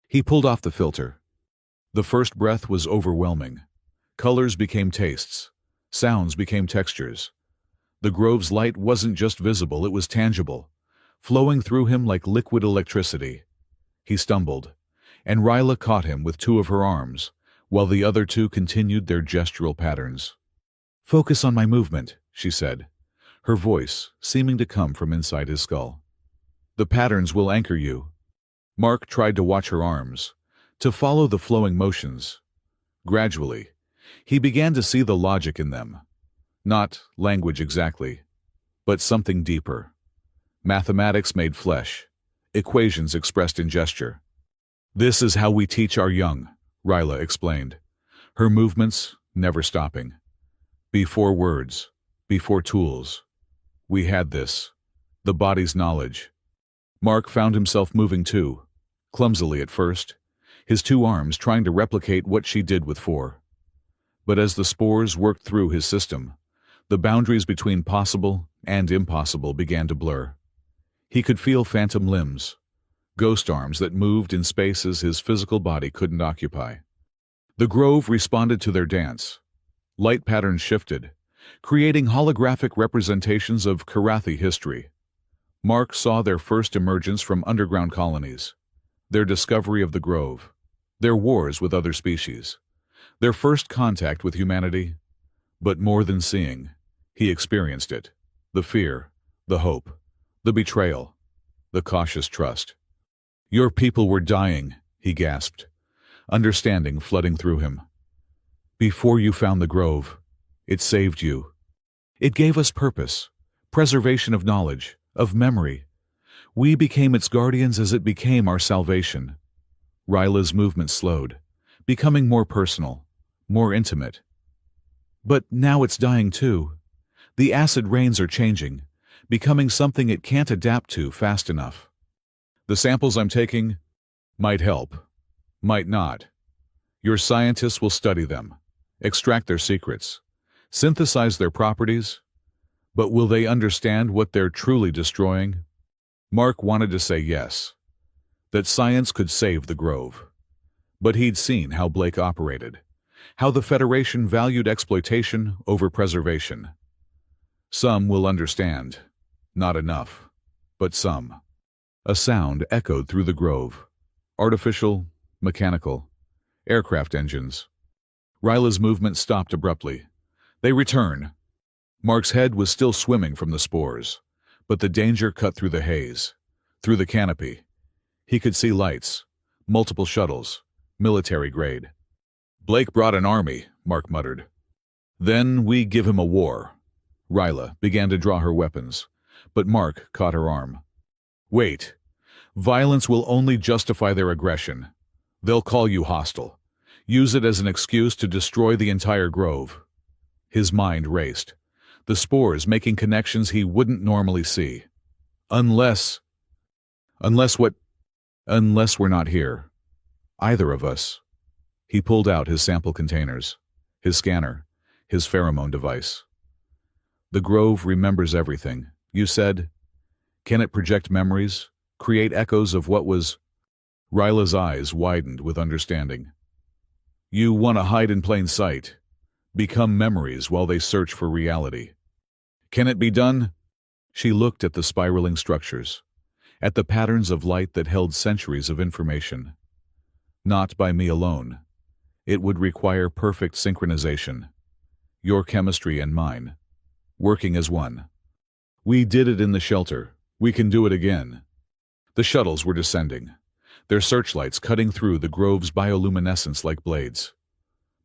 He pulled off the filter. The first breath was overwhelming. Colors became tastes. Sounds became textures. The Grove's light wasn't just visible, it was tangible. flowing through him like liquid electricity. He stumbled, and Ryla caught him with two of her arms, while the other two continued their gestural patterns. "Focus on my movement," she said, her voice seeming to come from inside his skull. "The patterns will anchor you." Mark tried to watch her arms, to follow the flowing motions. Gradually, he began to see the logic in them. Not language exactly, but something deeper. Mathematics made flesh, equations expressed in gesture. "This is how we teach our young," Ryla explained, her movements never stopping. "Before words, before tools. We had this, the body's knowledge." Mark found himself moving too, clumsily at first, his two arms trying to replicate what she did with four. But as the spores worked through his system, the boundaries between possible and impossible began to blur. He could feel phantom limbs, ghost arms that moved in spaces his physical body couldn't occupy. The grove responded to their dance. Light patterns shifted, creating holographic representations of Karathi history. Mark saw their first emergence from underground colonies, their discovery of the grove, their wars with other species, their first contact with humanity. But more than seeing, he experienced it: the fear, the hope, the betrayal, the cautious trust. "Your people were dying," he gasped, understanding flooding through him. "Before you found the grove, it saved you. It gave us purpose, preservation of knowledge, of memory. We became its guardians as it became our salvation." Ryla's movement slowed, becoming more personal, more intimate. "But now it's dying too. The acid rains are changing, becoming something it can't adapt to fast enough. The samples I'm taking might help, might not. Your scientists will study them, extract their secrets, synthesize their properties, but will they understand what they're truly destroying?" Mark wanted to say yes, that science could save the grove. But he'd seen how Blake operated, how the Federation valued exploitation over preservation. "Some will understand. Not enough, but some." A sound echoed through the grove. Artificial, mechanical, aircraft engines. Ryla's movement stopped abruptly. "They return." Mark's head was still swimming from the spores, but the danger cut through the haze, through the canopy. He could see lights, multiple shuttles, military grade. "Blake brought an army," Mark muttered. "Then we give him a war." Ryla began to draw her weapons, but Mark caught her arm. "Wait. Violence will only justify their aggression. They'll call you hostile, use it as an excuse to destroy the entire grove." His mind raced, the spores making connections he wouldn't normally see. Unless what? Unless we're not here. Either of us." He pulled out his sample containers, his scanner, his pheromone device. "The grove remembers everything, you said? Can it project memories, create echoes of what was?" Ryla's eyes widened with understanding. "You want to hide in plain sight, become memories while they search for reality. Can it be done?" She looked at the spiraling structures, at the patterns of light that held centuries of information. "Not by me alone. It would require perfect synchronization. Your chemistry and mine, working as one. We did it in the shelter. We can do it again." The shuttles were descending, their searchlights cutting through the grove's bioluminescence like blades.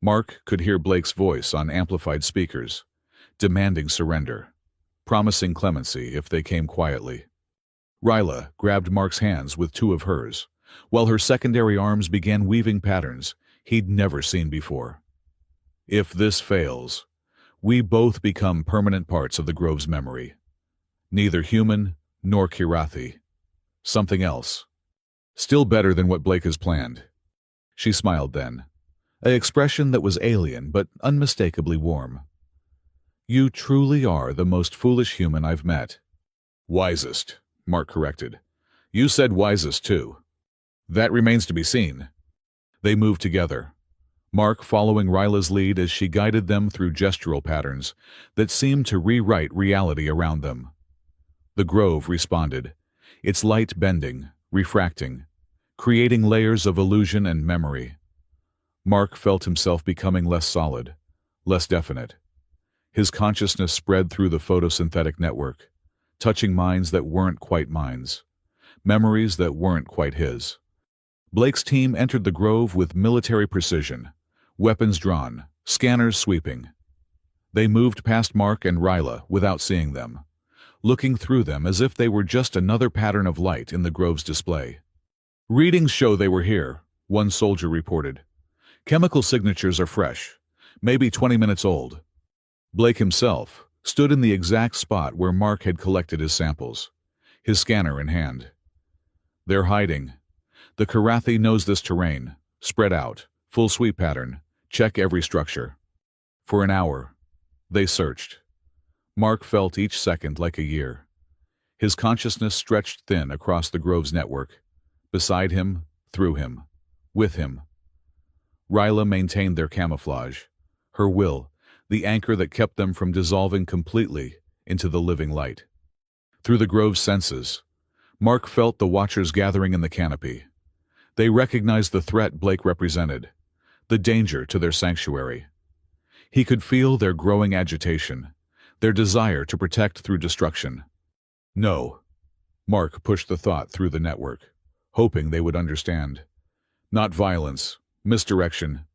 Mark could hear Blake's voice on amplified speakers, demanding surrender, promising clemency if they came quietly. Ryla grabbed Mark's hands with two of hers, while her secondary arms began weaving patterns he'd never seen before. "If this fails, we both become permanent parts of the grove's memory. Neither human nor Kirathi. Something else. Still better than what Blake has planned." She smiled then, an expression that was alien but unmistakably warm. "You truly are the most foolish human I've met." "Wisest," Mark corrected. "You said wisest, too. That remains to be seen." They moved together, Mark following Ryla's lead as she guided them through gestural patterns that seemed to rewrite reality around them. The grove responded, its light bending, refracting, creating layers of illusion and memory. Mark felt himself becoming less solid, less definite. His consciousness spread through the photosynthetic network, touching minds that weren't quite minds, memories that weren't quite his. Blake's team entered the grove with military precision, weapons drawn, scanners sweeping. They moved past Mark and Ryla without seeing them, looking through them as if they were just another pattern of light in the grove's display. "Readings show they were here," one soldier reported. "Chemical signatures are fresh, maybe 20 minutes old." Blake himself stood in the exact spot where Mark had collected his samples, his scanner in hand. "They're hiding. The Karathi knows this terrain. Spread out, full sweep pattern, check every structure." For an hour, they searched. Mark felt each second like a year. His consciousness stretched thin across the grove's network, beside him, through him, with him. Ryla maintained their camouflage, her will, the anchor that kept them from dissolving completely into the living light. Through the grove's senses, Mark felt the watchers gathering in the canopy. They recognized the threat Blake represented, the danger to their sanctuary. He could feel their growing agitation, their desire to protect through destruction. "No." Mark pushed the thought through the network, hoping they would understand. "Not violence, misdirection."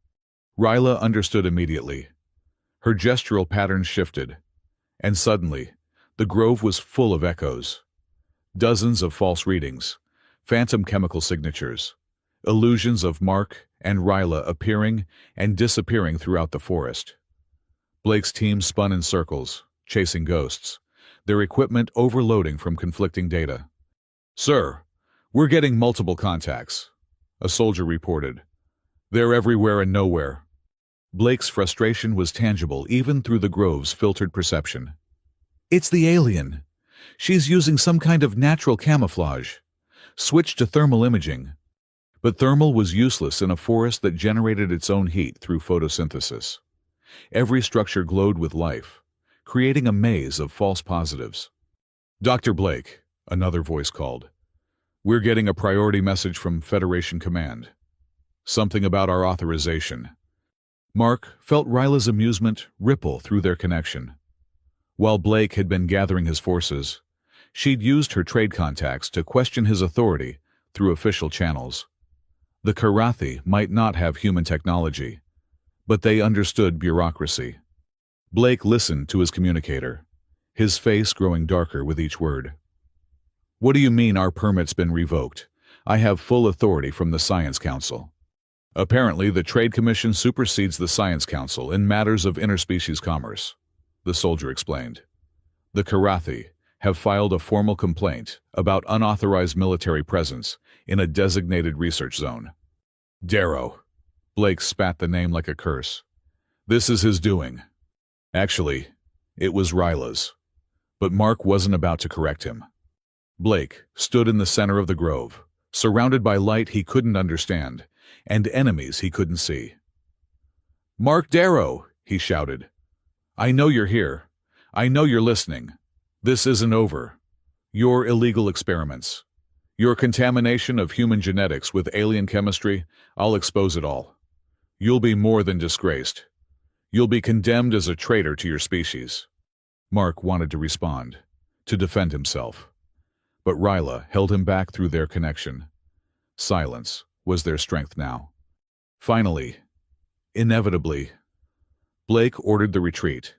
Ryla understood immediately. Her gestural patterns shifted, and suddenly, the grove was full of echoes. Dozens of false readings, phantom chemical signatures, illusions of Mark and Ryla appearing and disappearing throughout the forest. Blake's team spun in circles, chasing ghosts, their equipment overloading from conflicting data. "Sir, we're getting multiple contacts," a soldier reported. "They're everywhere and nowhere." Blake's frustration was tangible even through the grove's filtered perception. "It's the alien. She's using some kind of natural camouflage. Switch to thermal imaging." But thermal was useless in a forest that generated its own heat through photosynthesis. Every structure glowed with life, creating a maze of false positives. "Dr. Blake," another voice called. "We're getting a priority message from Federation Command. Something about our authorization." Mark felt Ryla's amusement ripple through their connection. While Blake had been gathering his forces, she'd used her trade contacts to question his authority through official channels. The Karathi might not have human technology, but they understood bureaucracy. Blake listened to his communicator, his face growing darker with each word. "What do you mean our permit's been revoked? I have full authority from the Science Council." "Apparently, the Trade Commission supersedes the Science Council in matters of interspecies commerce," the soldier explained. "The Karathi have filed a formal complaint about unauthorized military presence in a designated research zone." "Darrow." Blake spat the name like a curse. "This is his doing." Actually, it was Ryla's. But Mark wasn't about to correct him. Blake stood in the center of the grove, surrounded by light he couldn't understand, and enemies he couldn't see. "Mark Darrow," he shouted. "I know you're here. I know you're listening. This isn't over. Your illegal experiments, your contamination of human genetics with alien chemistry, I'll expose it all. You'll be more than disgraced. You'll be condemned as a traitor to your species." Mark wanted to respond, to defend himself. But Ryla held him back through their connection. Silence was their strength now. Finally, inevitably, Blake ordered the retreat.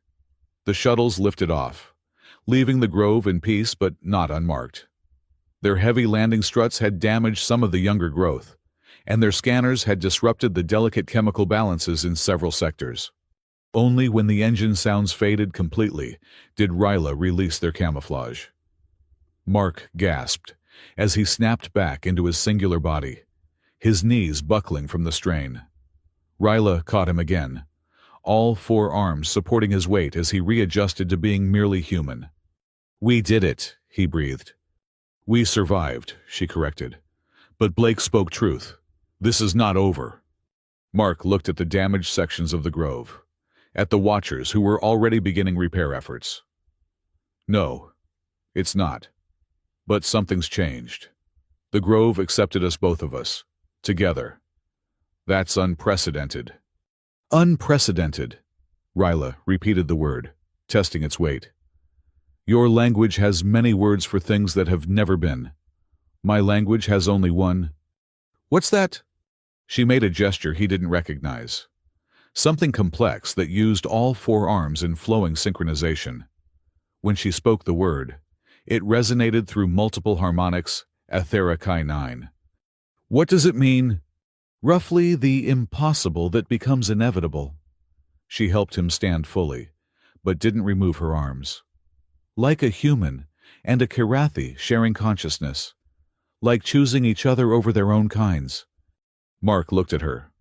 The shuttles lifted off, leaving the grove in peace but not unmarked. Their heavy landing struts had damaged some of the younger growth, and their scanners had disrupted the delicate chemical balances in several sectors. Only when the engine sounds faded completely did Ryla release their camouflage. Mark gasped as he snapped back into his singular body, his knees buckling from the strain. Ryla caught him again, all four arms supporting his weight as he readjusted to being merely human. "We did it," he breathed. "We survived," she corrected. "But Blake spoke truth. This is not over." Mark looked at the damaged sections of the grove, at the watchers who were already beginning repair efforts. "No, it's not." But something's changed. The Grove accepted us, both of us. Together. That's unprecedented. Unprecedented. Ryla repeated the word, testing its weight. Your language has many words for things that have never been. My language has only one. What's that? She made a gesture he didn't recognize. Something complex that used all four arms in flowing synchronization. When she spoke the word, it resonated through multiple harmonics, Aethera Kai 9. What does it mean? Roughly the impossible that becomes inevitable. She helped him stand fully, but didn't remove her arms. Like a human and a Kirathi sharing consciousness. Like choosing each other over their own kinds. Mark looked at her.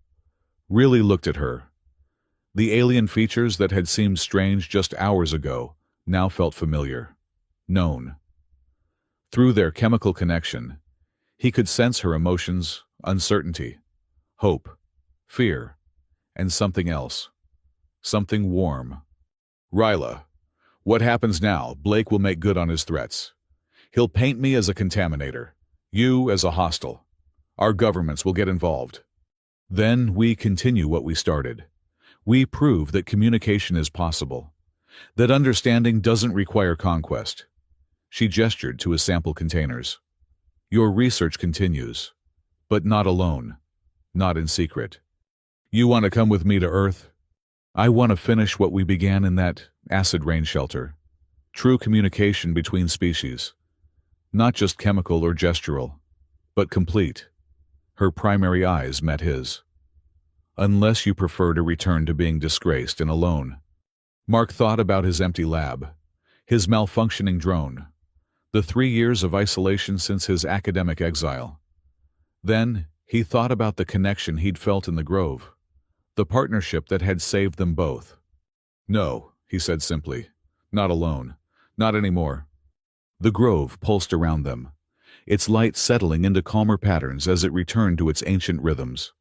Really looked at her. The alien features that had seemed strange just hours ago now felt familiar. Known. Through their chemical connection, he could sense her emotions, uncertainty, hope, fear, and something else. Something warm. Ryla, what happens now? Blake will make good on his threats. He'll paint me as a contaminator, you as a hostile. Our governments will get involved. Then we continue what we started. We prove that communication is possible, that understanding doesn't require conquest. She gestured to his sample containers. Your research continues, but not alone, not in secret. You want to come with me to Earth? I want to finish what we began in that acid rain shelter. True communication between species. Not just chemical or gestural, but complete. Her primary eyes met his. Unless you prefer to return to being disgraced and alone. Mark thought about his empty lab, his malfunctioning drone, the 3 years of isolation since his academic exile. Then he thought about the connection he'd felt in the Grove, the partnership that had saved them both. No, he said simply, not alone, not anymore. The Grove pulsed around them, its light settling into calmer patterns as it returned to its ancient rhythms.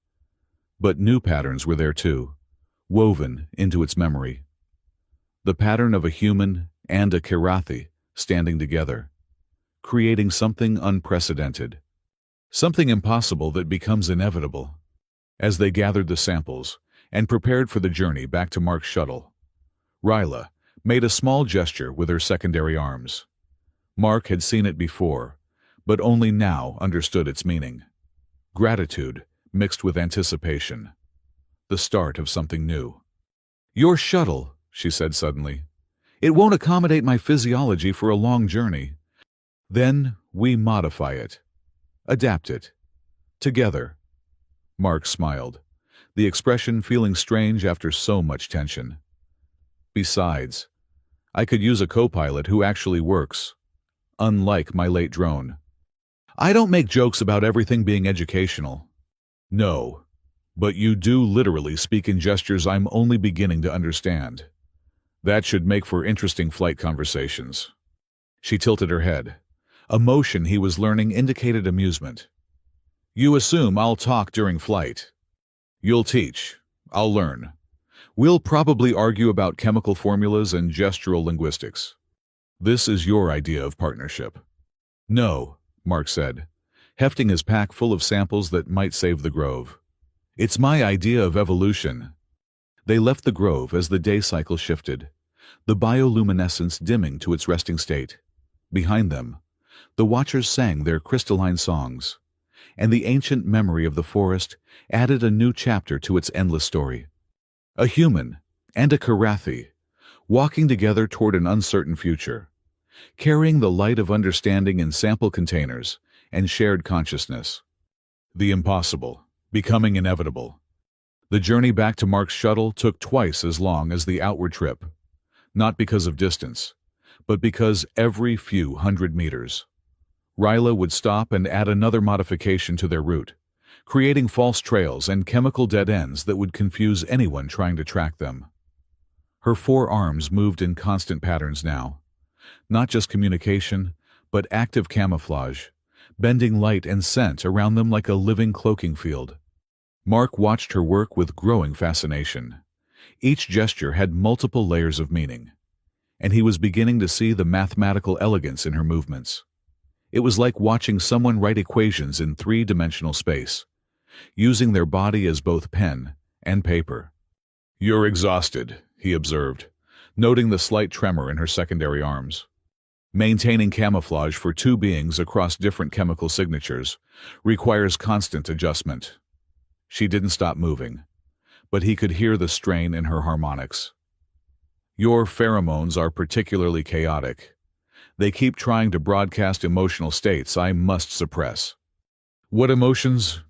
But new patterns were there too, woven into its memory. The pattern of a human and a Kirathi standing together, creating something unprecedented, something impossible that becomes inevitable. As they gathered the samples and prepared for the journey back to Mark's shuttle, Ryla made a small gesture with her secondary arms. Mark had seen it before, but only now understood its meaning. Gratitude mixed with anticipation. The start of something new. Your shuttle, she said suddenly. It won't accommodate my physiology for a long journey. Then we modify it. Adapt it. Together. Mark smiled, the expression feeling strange after so much tension. Besides, I could use a co-pilot who actually works, unlike my late drone. I don't make jokes about everything being educational. No, but you do literally speak in gestures I'm only beginning to understand. That should make for interesting flight conversations. She tilted her head. A motion he was learning indicated amusement. You assume I'll talk during flight. You'll teach. I'll learn. We'll probably argue about chemical formulas and gestural linguistics. This is your idea of partnership. No, Mark said, hefting his pack full of samples that might save the Grove. It's my idea of evolution. They left the Grove as the day cycle shifted, the bioluminescence dimming to its resting state. Behind them, the Watchers sang their crystalline songs, and the ancient memory of the forest added a new chapter to its endless story. A human and a Kirathi, walking together toward an uncertain future, carrying the light of understanding in sample containers and shared consciousness. The impossible, becoming inevitable. The journey back to Mark's shuttle took twice as long as the outward trip, not because of distance, but because every few hundred meters, Ryla would stop and add another modification to their route, creating false trails and chemical dead ends that would confuse anyone trying to track them. Her 4 arms moved in constant patterns now, not just communication, but active camouflage, bending light and scent around them like a living cloaking field. Mark watched her work with growing fascination. Each gesture had multiple layers of meaning, and he was beginning to see the mathematical elegance in her movements. It was like watching someone write equations in three-dimensional space, using their body as both pen and paper. "You're exhausted," he observed, noting the slight tremor in her secondary arms. Maintaining camouflage for two beings across different chemical signatures requires constant adjustment. She didn't stop moving, but he could hear the strain in her harmonics. "Your pheromones are particularly chaotic. They keep trying to broadcast emotional states I must suppress." "What emotions?"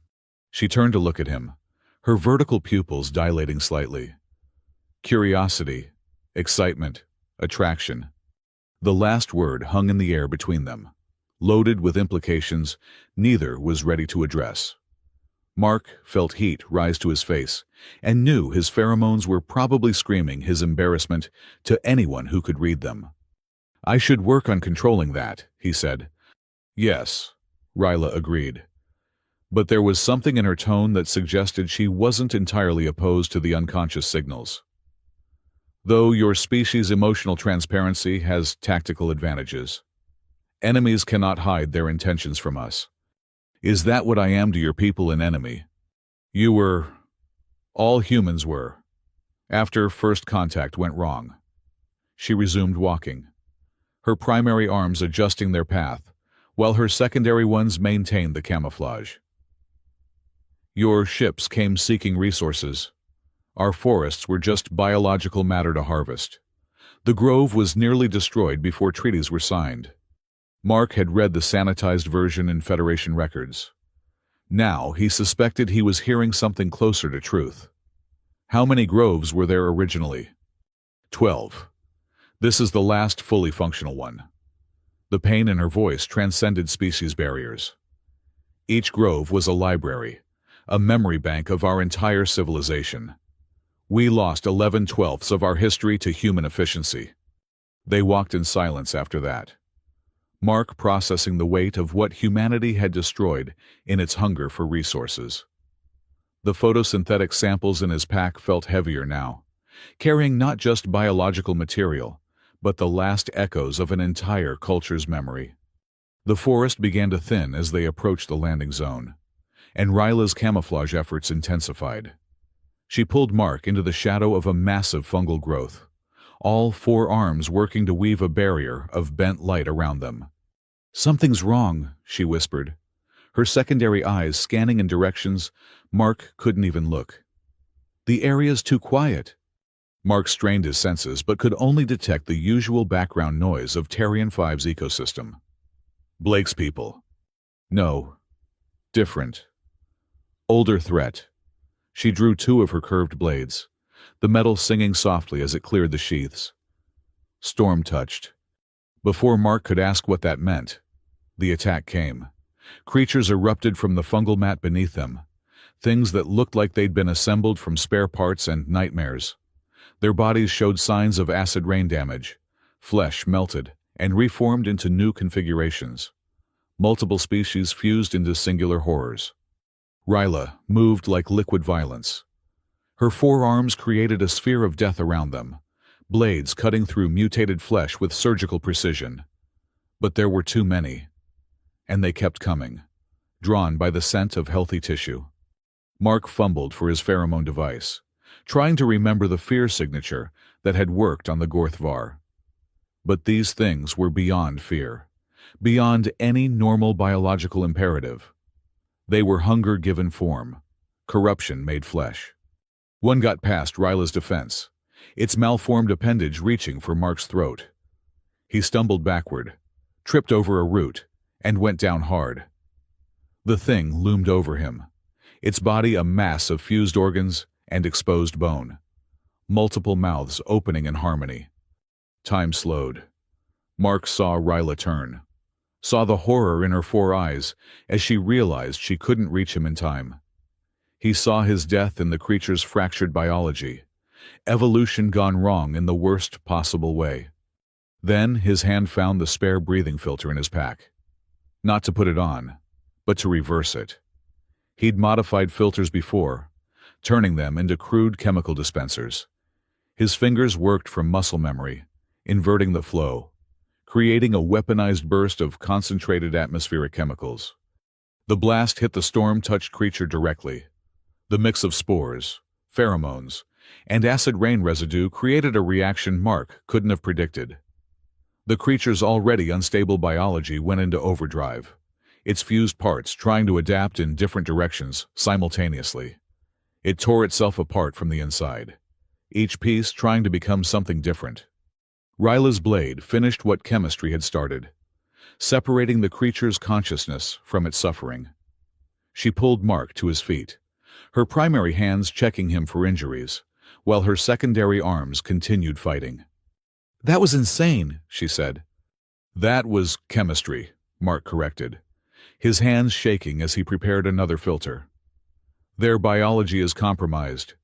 She turned to look at him, her vertical pupils dilating slightly. "Curiosity, excitement, attraction." The last word hung in the air between them, loaded with implications neither was ready to address. Mark felt heat rise to his face and knew his pheromones were probably screaming his embarrassment to anyone who could read them. "I should work on controlling that," he said. "Yes," Ryla agreed. But there was something in her tone that suggested she wasn't entirely opposed to the unconscious signals. "Though your species' emotional transparency has tactical advantages. Enemies cannot hide their intentions from us. Is that what I am to your people an enemy? You were. All humans were. After first contact went wrong." She resumed walking, her primary arms adjusting their path, while her secondary ones maintained the camouflage. "Your ships came seeking resources. Our forests were just biological matter to harvest. The grove was nearly destroyed before treaties were signed." Mark had read the sanitized version in Federation records. Now he suspected he was hearing something closer to truth. "How many groves were there originally?" 12. "This is the last fully functional one." The pain in her voice transcended species barriers. "Each grove was a library, a memory bank of our entire civilization. We lost 11/12 of our history to human efficiency." They walked in silence after that, Mark processing the weight of what humanity had destroyed in its hunger for resources. The photosynthetic samples in his pack felt heavier now, carrying not just biological material, but the last echoes of an entire culture's memory. The forest began to thin as they approached the landing zone, and Ryla's camouflage efforts intensified. She pulled Mark into the shadow of a massive fungal growth, all four arms working to weave a barrier of bent light around them. "Something's wrong," she whispered, her secondary eyes scanning in directions Mark couldn't even look. "The area's too quiet." Mark strained his senses but could only detect the usual background noise of Tarian V's ecosystem. "Blake's people." "No. Different. Older threat." She drew two of her curved blades, the metal singing softly as it cleared the sheaths. "Storm touched." Before Mark could ask what that meant, the attack came. Creatures erupted from the fungal mat beneath them, things that looked like they'd been assembled from spare parts and nightmares. Their bodies showed signs of acid rain damage. Flesh melted and reformed into new configurations. Multiple species fused into singular horrors. Ryla moved like liquid violence. Her forearms created a sphere of death around them, blades cutting through mutated flesh with surgical precision. But there were too many, and they kept coming, drawn by the scent of healthy tissue. Mark fumbled for his pheromone device, trying to remember the fear signature that had worked on the Gorthvar. But these things were beyond fear, beyond any normal biological imperative. They were hunger given form, corruption made flesh. One got past Ryla's defense, its malformed appendage reaching for Mark's throat. He stumbled backward, tripped over a root, and went down hard. The thing loomed over him, its body a mass of fused organs and exposed bone, multiple mouths opening in harmony. Time slowed. Mark saw Ryla turn, saw the horror in her four eyes as she realized she couldn't reach him in time. He saw his death in the creature's fractured biology, evolution gone wrong in the worst possible way. Then his hand found the spare breathing filter in his pack. Not to put it on, but to reverse it. He'd modified filters before, turning them into crude chemical dispensers. His fingers worked from muscle memory, inverting the flow, creating a weaponized burst of concentrated atmospheric chemicals. The blast hit the storm-touched creature directly. The mix of spores, pheromones, and acid rain residue created a reaction Mark couldn't have predicted. The creature's already unstable biology went into overdrive, its fused parts trying to adapt in different directions simultaneously. It tore itself apart from the inside, each piece trying to become something different. Ryla's blade finished what chemistry had started, separating the creature's consciousness from its suffering. She pulled Mark to his feet, her primary hands checking him for injuries, while her secondary arms continued fighting. That was insane, she said. That was chemistry, Mark corrected, his hands shaking as he prepared another filter. Their biology is compromised.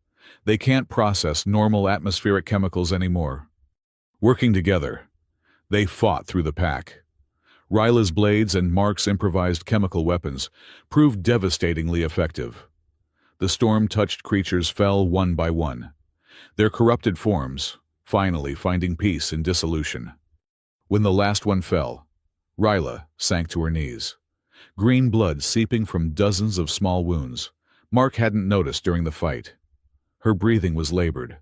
They can't process normal atmospheric chemicals anymore. Working together, they fought through the pack. Ryla's blades and Mark's improvised chemical weapons proved devastatingly effective. The storm-touched creatures fell one by one, their corrupted forms finally finding peace in dissolution. When the last one fell, Ryla sank to her knees, green blood seeping from dozens of small wounds Mark hadn't noticed during the fight. Her breathing was labored,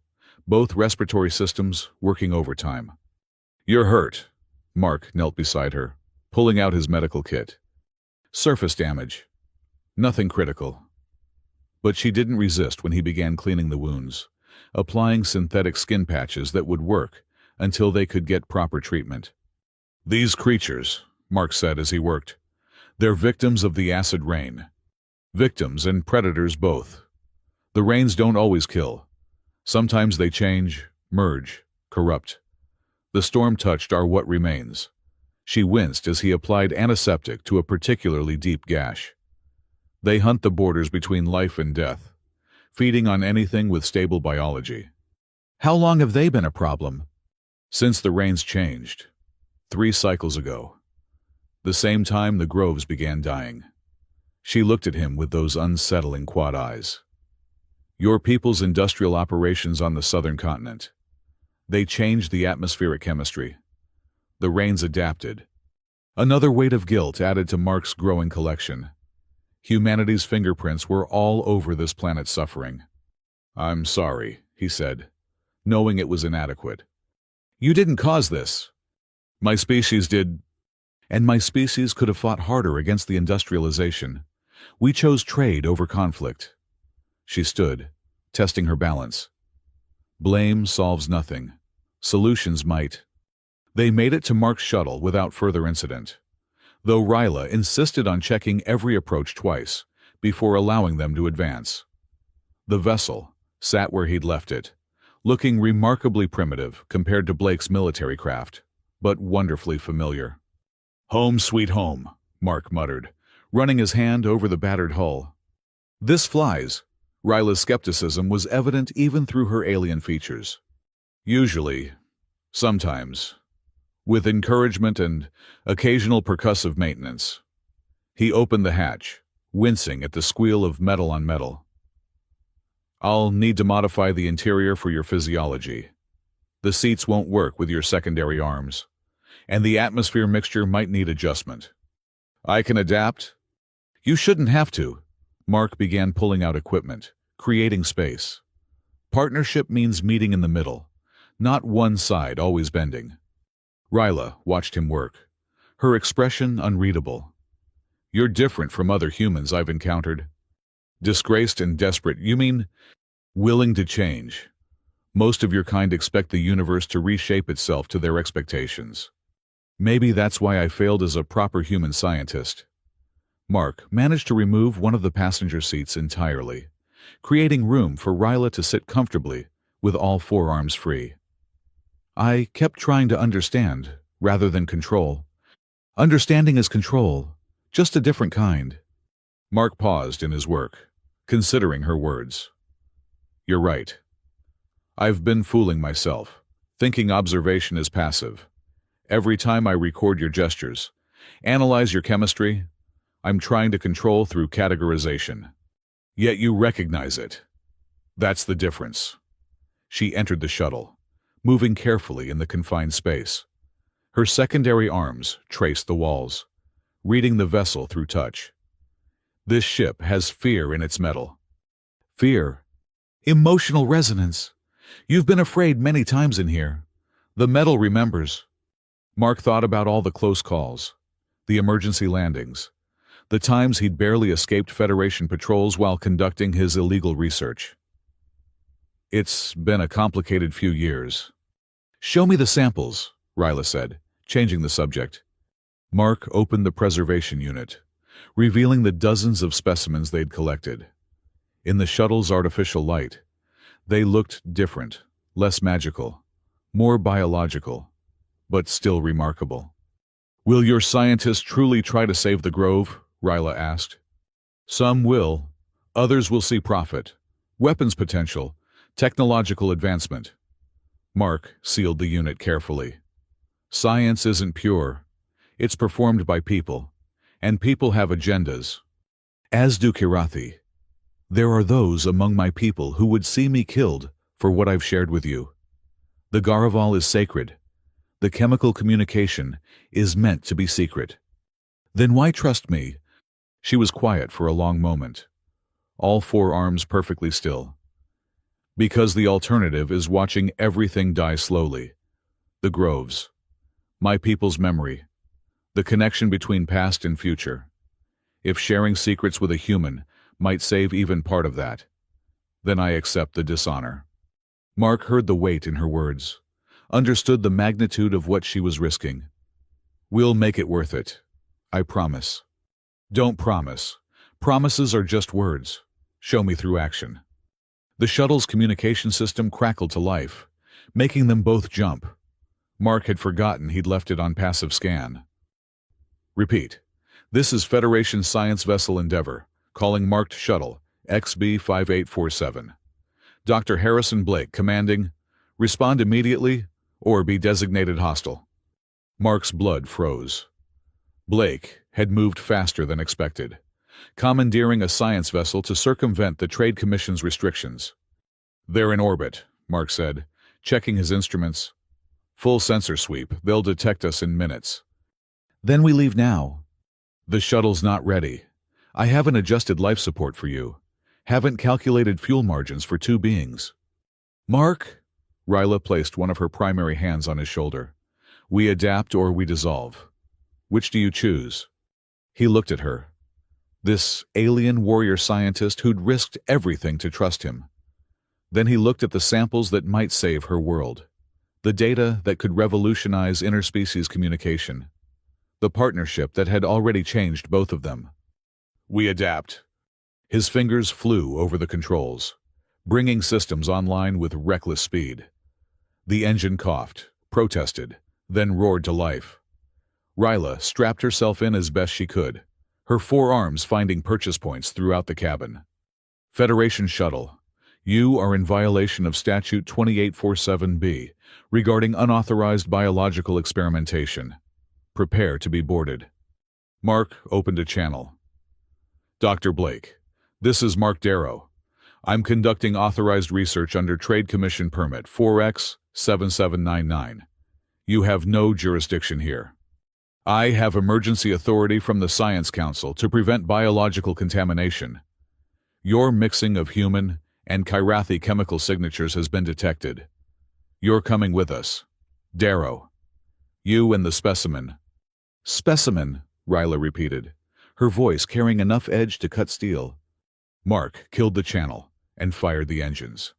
both respiratory systems working overtime. "You're hurt." Mark knelt beside her, pulling out his medical kit. "Surface damage. Nothing critical." But she didn't resist when he began cleaning the wounds, applying synthetic skin patches that would work until they could get proper treatment. "These creatures," Mark said as he worked, "they're victims of the acid rain. Victims and predators both. The rains don't always kill. Sometimes they change, merge, corrupt. The storm-touched are what remains." She winced as he applied antiseptic to a particularly deep gash. "They hunt the borders between life and death, feeding on anything with stable biology." How long have they been a problem? "Since the rains changed. 3 cycles ago. The same time the groves began dying." She looked at him with those unsettling quad eyes. "Your people's industrial operations on the southern continent. They changed the atmospheric chemistry. The rains adapted." Another weight of guilt added to Mark's growing collection. Humanity's fingerprints were all over this planet's suffering. "I'm sorry," he said, knowing it was inadequate. You didn't cause this. "My species did." And my species could have fought harder against the industrialization. We chose trade over conflict. She stood, testing her balance. Blame solves nothing. Solutions might. They made it to Mark's shuttle without further incident, though Ryla insisted on checking every approach twice before allowing them to advance. The vessel sat where he'd left it, looking remarkably primitive compared to Blake's military craft, but wonderfully familiar. "Home sweet home," Mark muttered, running his hand over the battered hull. "This flies." Ryla's skepticism was evident even through her alien features. "Usually, sometimes, with encouragement and occasional percussive maintenance." He opened the hatch, wincing at the squeal of metal on metal. "I'll need to modify the interior for your physiology. The seats won't work with your secondary arms, and the atmosphere mixture might need adjustment." "I can adapt." "You shouldn't have to." Mark began pulling out equipment, creating space. Partnership means meeting in the middle, not one side always bending. Ryla watched him work, her expression unreadable. "You're different from other humans I've encountered." "Disgraced and desperate, you mean?" "Willing to change. Most of your kind expect the universe to reshape itself to their expectations. Maybe that's why I failed as a proper human scientist." Mark managed to remove one of the passenger seats entirely, creating room for Ryla to sit comfortably with all 4 arms free. "I kept trying to understand, rather than control. Understanding is control, just a different kind." Mark paused in his work, considering her words. "You're right. I've been fooling myself, thinking observation is passive. Every time I record your gestures, analyze your chemistry, I'm trying to control through categorization. Yet you recognize it. That's the difference." She entered the shuttle, moving carefully in the confined space. Her secondary arms traced the walls, reading the vessel through touch. This ship has fear in its metal. Fear. Emotional resonance. You've been afraid many times in here. The metal remembers. Mark thought about all the close calls, the emergency landings, the times he'd barely escaped Federation patrols while conducting his illegal research. It's been a complicated few years. Show me the samples, Ryla said, changing the subject. Mark opened the preservation unit, revealing the dozens of specimens they'd collected. In the shuttle's artificial light, they looked different, less magical, more biological, but still remarkable. Will your scientists truly try to save the Grove? Ryla asked. Some will. Others will see profit, weapons potential, technological advancement. Mark sealed the unit carefully. Science isn't pure. It's performed by people, and people have agendas. As do Kirathi. There are those among my people who would see me killed for what I've shared with you. The Garaval is sacred. The chemical communication is meant to be secret. Then why trust me? She was quiet for a long moment, all four arms perfectly still. Because the alternative is watching everything die slowly. The Groves. My people's memory. The connection between past and future. If sharing secrets with a human might save even part of that, then I accept the dishonor. Mark heard the weight in her words, understood the magnitude of what she was risking. We'll make it worth it. I promise. Don't promise. Promises are just words. Show me through action. The shuttle's communication system crackled to life, making them both jump. Mark had forgotten he'd left it on passive scan. Repeat. This is Federation Science Vessel Endeavor, calling marked shuttle, XB-5847. Dr. Harrison Blake, commanding. Respond immediately, or be designated hostile. Mark's blood froze. Blake had moved faster than expected, commandeering a science vessel to circumvent the Trade Commission's restrictions. They're in orbit, Mark said, checking his instruments. Full sensor sweep. They'll detect us in minutes. Then we leave now. The shuttle's not ready. I haven't adjusted life support for you. Haven't calculated fuel margins for two beings. Mark? Ryla placed one of her primary hands on his shoulder. We adapt or we dissolve. Which do you choose? He looked at her. This alien warrior scientist who'd risked everything to trust him. Then he looked at the samples that might save her world. The data that could revolutionize interspecies communication. The partnership that had already changed both of them. We adapt. His fingers flew over the controls, bringing systems online with reckless speed. The engine coughed, protested, then roared to life. Ryla strapped herself in as best she could, her four arms finding purchase points throughout the cabin. Federation Shuttle, you are in violation of Statute 2847B regarding unauthorized biological experimentation. Prepare to be boarded. Mark opened a channel. Dr. Blake, this is Mark Darrow. I'm conducting authorized research under Trade Commission Permit 4X7799. You have no jurisdiction here. I have emergency authority from the Science Council to prevent biological contamination. Your mixing of human and Kirathi chemical signatures has been detected. You're coming with us. Darrow. You and the specimen. Specimen, Ryla repeated, her voice carrying enough edge to cut steel. Mark killed the channel and fired the engines.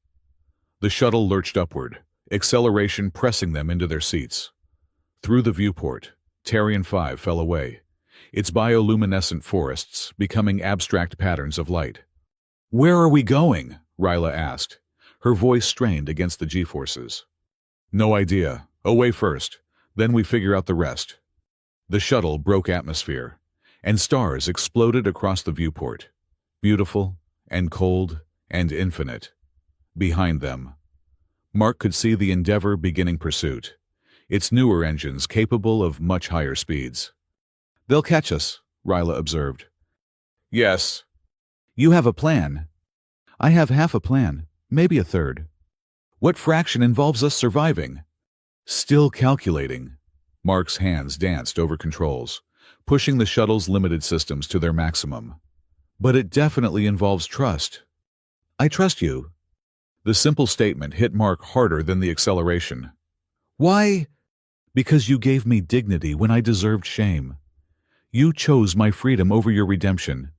The shuttle lurched upward, acceleration pressing them into their seats. Through the viewport, Tarian 5 fell away, its bioluminescent forests becoming abstract patterns of light. Where are we going? Ryla asked, her voice strained against the G-forces. No idea. Away first, then we figure out the rest. The shuttle broke atmosphere, and stars exploded across the viewport, beautiful and cold and infinite. Behind them, Mark could see the Endeavor beginning pursuit, its newer engines capable of much higher speeds. They'll catch us, Ryla observed. Yes. You have a plan. I have half a plan, maybe a third. What fraction involves us surviving? Still calculating. Mark's hands danced over controls, pushing the shuttle's limited systems to their maximum. But it definitely involves trust. I trust you. The simple statement hit Mark harder than the acceleration. Why? Because you gave me dignity when I deserved shame. You chose my freedom over your redemption.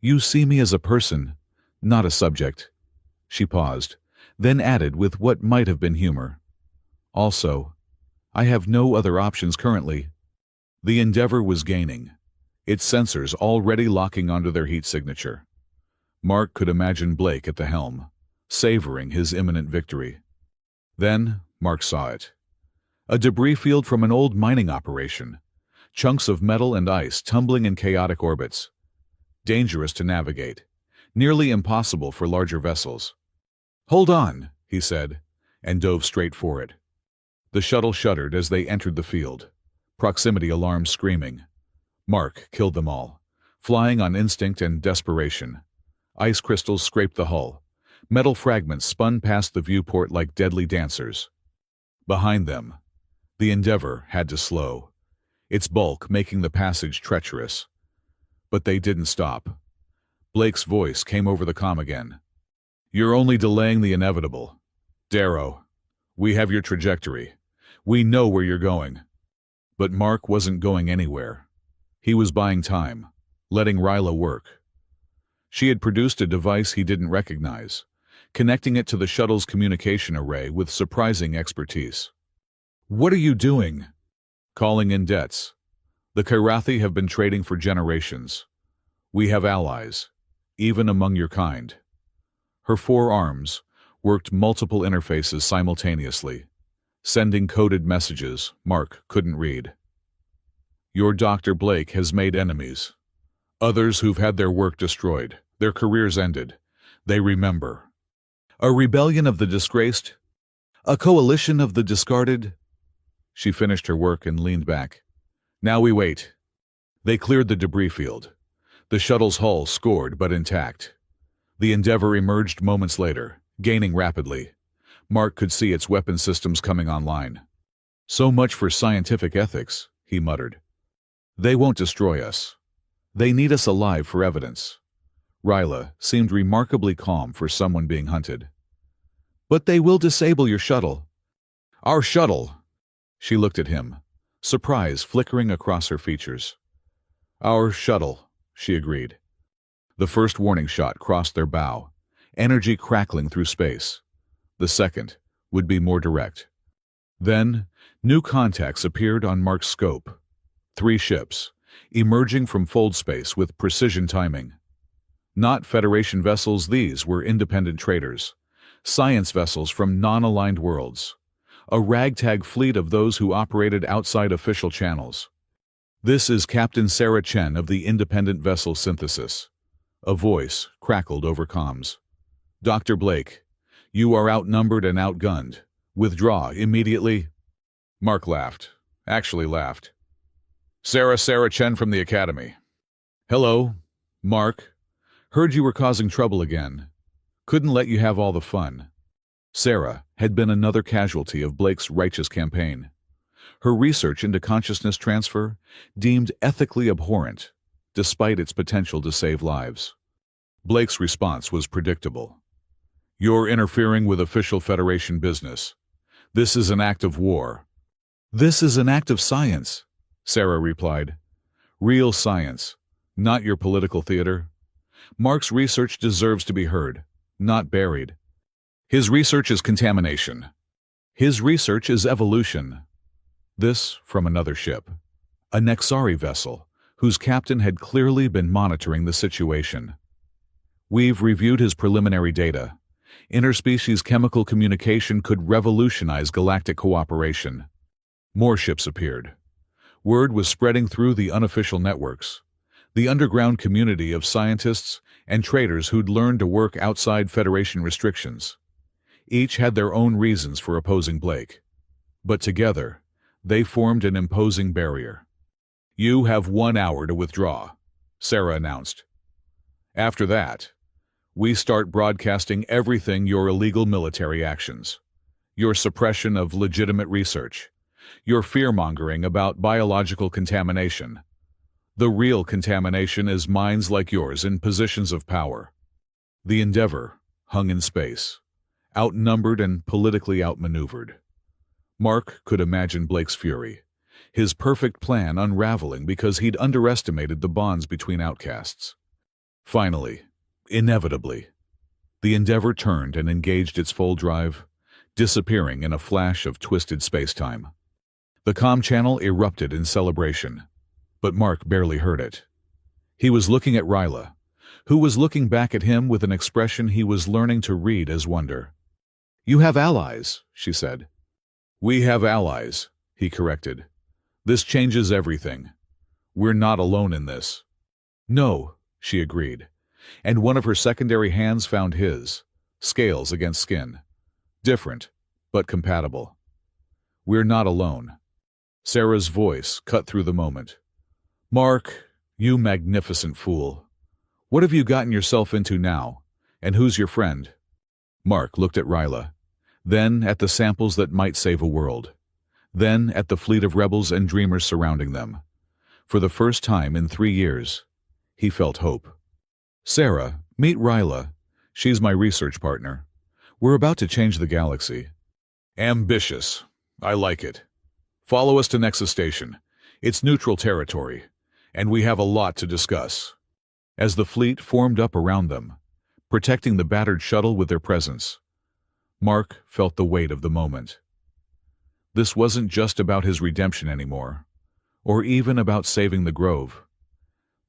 You see me as a person, not a subject. She paused, then added with what might have been humor. Also, I have no other options currently. The Endeavor was gaining, its sensors already locking onto their heat signature. Mark could imagine Blake at the helm, savoring his imminent victory. Then, Mark saw it. A debris field from an old mining operation, chunks of metal and ice tumbling in chaotic orbits. Dangerous to navigate, nearly impossible for larger vessels. Hold on, he said, and dove straight for it. The shuttle shuddered as they entered the field, proximity alarms screaming. Mark killed them all, flying on instinct and desperation. Ice crystals scraped the hull. Metal fragments spun past the viewport like deadly dancers. Behind them, the Endeavor had to slow, its bulk making the passage treacherous. But they didn't stop. Blake's voice came over the comm again. You're only delaying the inevitable. Darrow, we have your trajectory. We know where you're going. But Mark wasn't going anywhere. He was buying time, letting Ryla work. She had produced a device he didn't recognize, connecting it to the shuttle's communication array with surprising expertise. What are you doing? Calling in debts. The Kyrathi have been trading for generations. We have allies, even among your kind. Her 4 arms worked multiple interfaces simultaneously, sending coded messages Mark couldn't read. Your Dr. Blake has made enemies. Others who've had their work destroyed, their careers ended. They remember. A rebellion of the disgraced? A coalition of the discarded? She finished her work and leaned back. Now we wait. They cleared the debris field. The shuttle's hull scored but intact. The Endeavor emerged moments later, gaining rapidly. Mark could see its weapon systems coming online. So much for scientific ethics, he muttered. They won't destroy us. They need us alive for evidence. Ryla seemed remarkably calm for someone being hunted. But they will disable your shuttle. Our shuttle! She looked at him, surprise flickering across her features. Our shuttle, she agreed. The first warning shot crossed their bow, energy crackling through space. The second would be more direct. Then, new contacts appeared on Mark's scope. 3 ships, emerging from fold space with precision timing. Not Federation vessels, these were independent traders, science vessels from non-aligned worlds. A ragtag fleet of those who operated outside official channels. This is Captain Sarah Chen of the Independent Vessel Synthesis. A voice crackled over comms. Dr. Blake, you are outnumbered and outgunned. Withdraw immediately. Mark laughed. Actually laughed. Sarah Chen from the Academy. Hello, Mark. Heard you were causing trouble again. Couldn't let you have all the fun. Sarah had been another casualty of Blake's righteous campaign. Her research into consciousness transfer deemed ethically abhorrent, despite its potential to save lives. Blake's response was predictable. You're interfering with official Federation business. This is an act of war. This is an act of science, Sarah replied. Real science, not your political theater. Mark's research deserves to be heard, not buried. His research is contamination. His research is evolution. This from another ship, a Nexari vessel, whose captain had clearly been monitoring the situation. We've reviewed his preliminary data. Interspecies chemical communication could revolutionize galactic cooperation. More ships appeared. Word was spreading through the unofficial networks, the underground community of scientists and traders who'd learned to work outside Federation restrictions. Each had their own reasons for opposing Blake. But together, they formed an imposing barrier. You have 1 hour to withdraw, Sarah announced. After that, we start broadcasting everything your illegal military actions, your suppression of legitimate research, You're fear-mongering about biological contamination. The real contamination is minds like yours in positions of power. The Endeavor hung in space, outnumbered and politically outmaneuvered. Mark could imagine Blake's fury, his perfect plan unraveling because he'd underestimated the bonds between outcasts. Finally, inevitably, the Endeavor turned and engaged its full drive, disappearing in a flash of twisted space-time. The comm channel erupted in celebration, but Mark barely heard it. He was looking at Ryla, who was looking back at him with an expression he was learning to read as wonder. "You have allies," she said. "We have allies," he corrected. "This changes everything. We're not alone in this." "No," she agreed, and one of her secondary hands found his, scales against skin. Different, but compatible. "We're not alone." Sarah's voice cut through the moment. "Mark, you magnificent fool. What have you gotten yourself into now, and who's your friend?" Mark looked at Ryla, then at the samples that might save a world, then at the fleet of rebels and dreamers surrounding them. For the first time in 3 years, he felt hope. "Sarah, meet Ryla. She's my research partner. We're about to change the galaxy." "Ambitious. I like it. Follow us to Nexus Station. It's neutral territory, and we have a lot to discuss." As the fleet formed up around them, protecting the battered shuttle with their presence, Mark felt the weight of the moment. This wasn't just about his redemption anymore, or even about saving the Grove.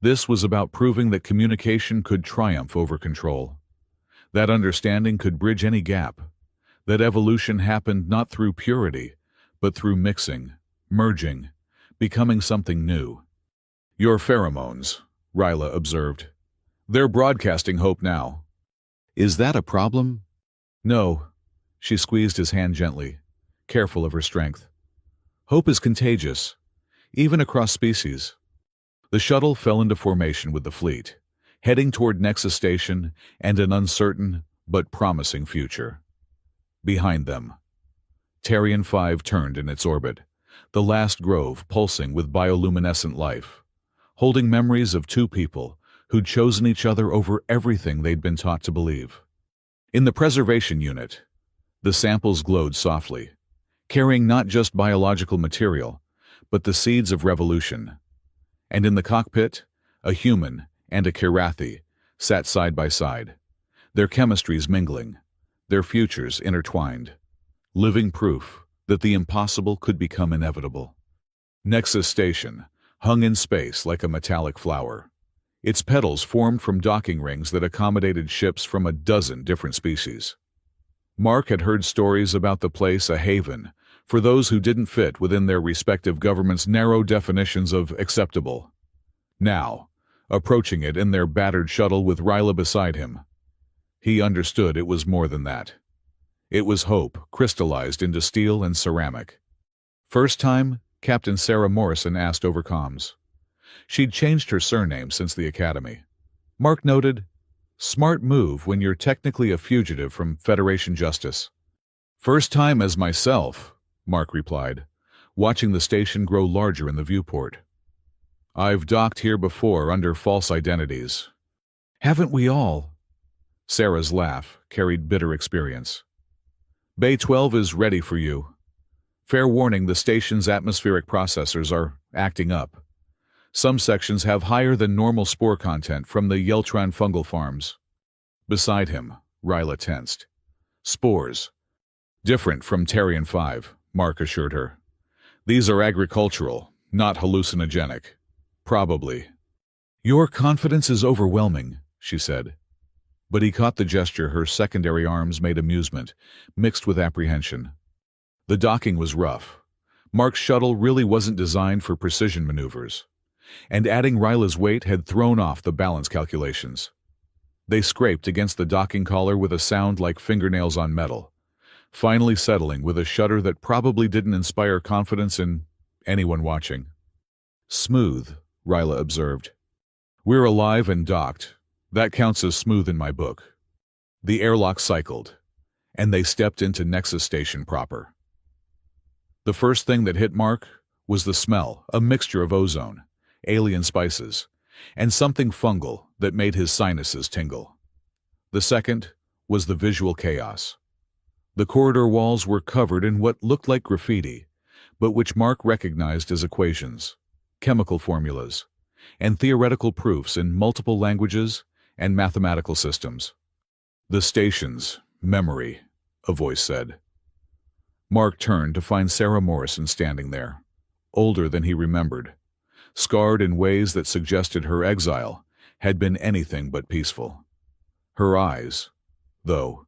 This was about proving that communication could triumph over control, that understanding could bridge any gap, that evolution happened not through purity, but through mixing, merging, becoming something new. "Your pheromones," Ryla observed. "They're broadcasting hope now." "Is that a problem?" "No." She squeezed his hand gently, careful of her strength. "Hope is contagious, even across species." The shuttle fell into formation with the fleet, heading toward Nexus Station and an uncertain but promising future. Behind them, Tarian 5 turned in its orbit, the last Grove pulsing with bioluminescent life, holding memories of two people who'd chosen each other over everything they'd been taught to believe. In the preservation unit, the samples glowed softly, carrying not just biological material, but the seeds of revolution. And in the cockpit, a human and a Kirathi sat side by side, their chemistries mingling, their futures intertwined, living proof that the impossible could become inevitable. Nexus Station hung in space like a metallic flower. Its petals formed from docking rings that accommodated ships from a dozen different species. Mark had heard stories about the place a haven for those who didn't fit within their respective governments' narrow definitions of acceptable. Now, approaching it in their battered shuttle with Ryla beside him, he understood it was more than that. It was hope crystallized into steel and ceramic. First time, Captain Sarah Morrison asked over comms. She'd changed her surname since the academy. Mark noted, "Smart move when you're technically a fugitive from Federation justice." "First time as myself," Mark replied, watching the station grow larger in the viewport. "I've docked here before under false identities." "Haven't we all?" Sarah's laugh carried bitter experience. "Bay 12 is ready for you. Fair warning, the station's atmospheric processors are acting up. Some sections have higher than normal spore content from the Yeltran fungal farms." Beside him, Ryla tensed. "Spores. Different from Tarian 5, Mark assured her. "These are agricultural, not hallucinogenic. Probably." "Your confidence is overwhelming," she said. But he caught the gesture her secondary arms made amusement, mixed with apprehension. The docking was rough. Mark's shuttle really wasn't designed for precision maneuvers, and adding Ryla's weight had thrown off the balance calculations. They scraped against the docking collar with a sound like fingernails on metal, finally settling with a shudder that probably didn't inspire confidence in anyone watching. "Smooth," Ryla observed. "We're alive and docked. That counts as smooth in my book." The airlock cycled, and they stepped into Nexus Station proper. The first thing that hit Mark was the smell, a mixture of ozone, alien spices, and something fungal that made his sinuses tingle. The second was the visual chaos. The corridor walls were covered in what looked like graffiti, but which Mark recognized as equations, chemical formulas, and theoretical proofs in multiple languages and mathematical systems. "The station's memory," a voice said. Mark turned to find Sarah Morrison standing there, older than he remembered, scarred in ways that suggested her exile had been anything but peaceful. Her eyes, though,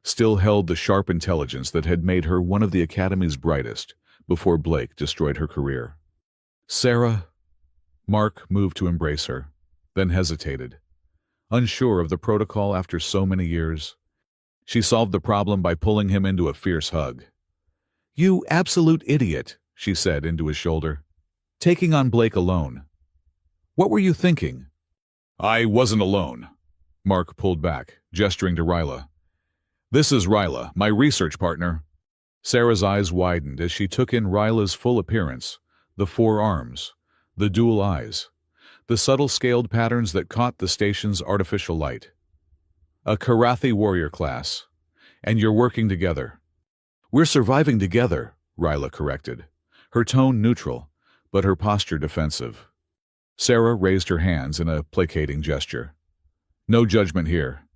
still held the sharp intelligence that had made her one of the Academy's brightest before Blake destroyed her career. "Sarah," Mark moved to embrace her, then hesitated, unsure of the protocol after so many years. She solved the problem by pulling him into a fierce hug. "You absolute idiot," she said into his shoulder. "Taking on Blake alone. What were you thinking?" "I wasn't alone." Mark pulled back, gesturing to Ryla. "This is Ryla, my research partner." Sarah's eyes widened as she took in Ryla's full appearance, the four arms, the dual eyes, the subtle scaled patterns that caught the station's artificial light. "A Karathi warrior class, and you're working together." "We're surviving together," Ryla corrected, her tone neutral, but her posture defensive. Sarah raised her hands in a placating gesture. "No judgment here.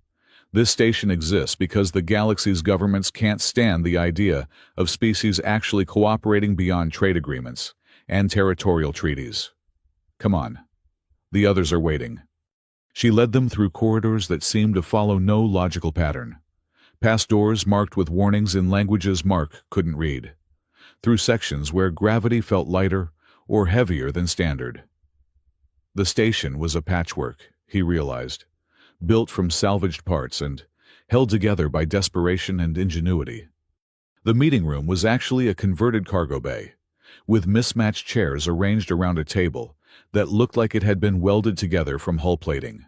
This station exists because the galaxy's governments can't stand the idea of species actually cooperating beyond trade agreements and territorial treaties. Come on. The others are waiting." She led them through corridors that seemed to follow no logical pattern, past doors marked with warnings in languages Mark couldn't read, through sections where gravity felt lighter or heavier than standard. The station was a patchwork, he realized, built from salvaged parts and held together by desperation and ingenuity. The meeting room was actually a converted cargo bay, with mismatched chairs arranged around a table that looked like it had been welded together from hull plating.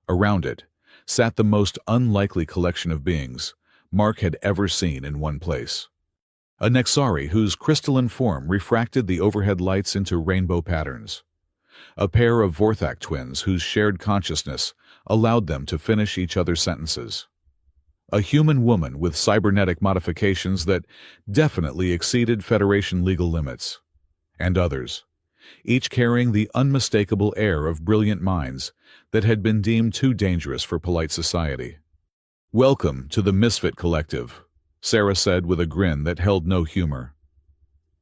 Around it sat the most unlikely collection of beings Mark had ever seen in one place. A Nexari whose crystalline form refracted the overhead lights into rainbow patterns. A pair of Vorthak twins whose shared consciousness allowed them to finish each other's sentences. A human woman with cybernetic modifications that definitely exceeded Federation legal limits. And others, each carrying the unmistakable air of brilliant minds that had been deemed too dangerous for polite society. "Welcome to the Misfit Collective," Sarah said with a grin that held no humor.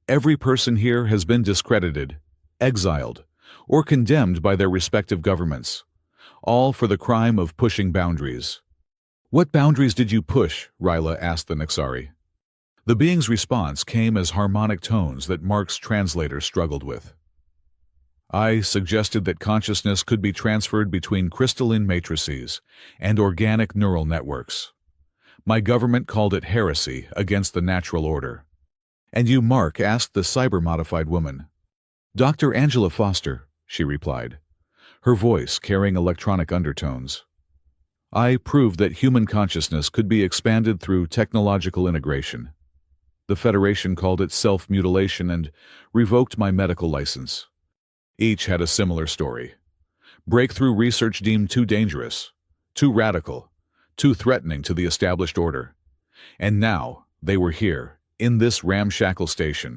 "Every person here has been discredited, exiled, or condemned by their respective governments, all for the crime of pushing boundaries." "What boundaries did you push?" Ryla asked the Nexari. The being's response came as harmonic tones that Mark's translator struggled with. "I suggested that consciousness could be transferred between crystalline matrices and organic neural networks. My government called it heresy against the natural order." "And you, Mark?" asked the cyber-modified woman. "Dr. Angela Foster," she replied, her voice carrying electronic undertones. "I proved that human consciousness could be expanded through technological integration. The Federation called it self-mutilation and revoked my medical license." Each had a similar story. Breakthrough research deemed too dangerous, too radical, too threatening to the established order. And now they were here, in this ramshackle station,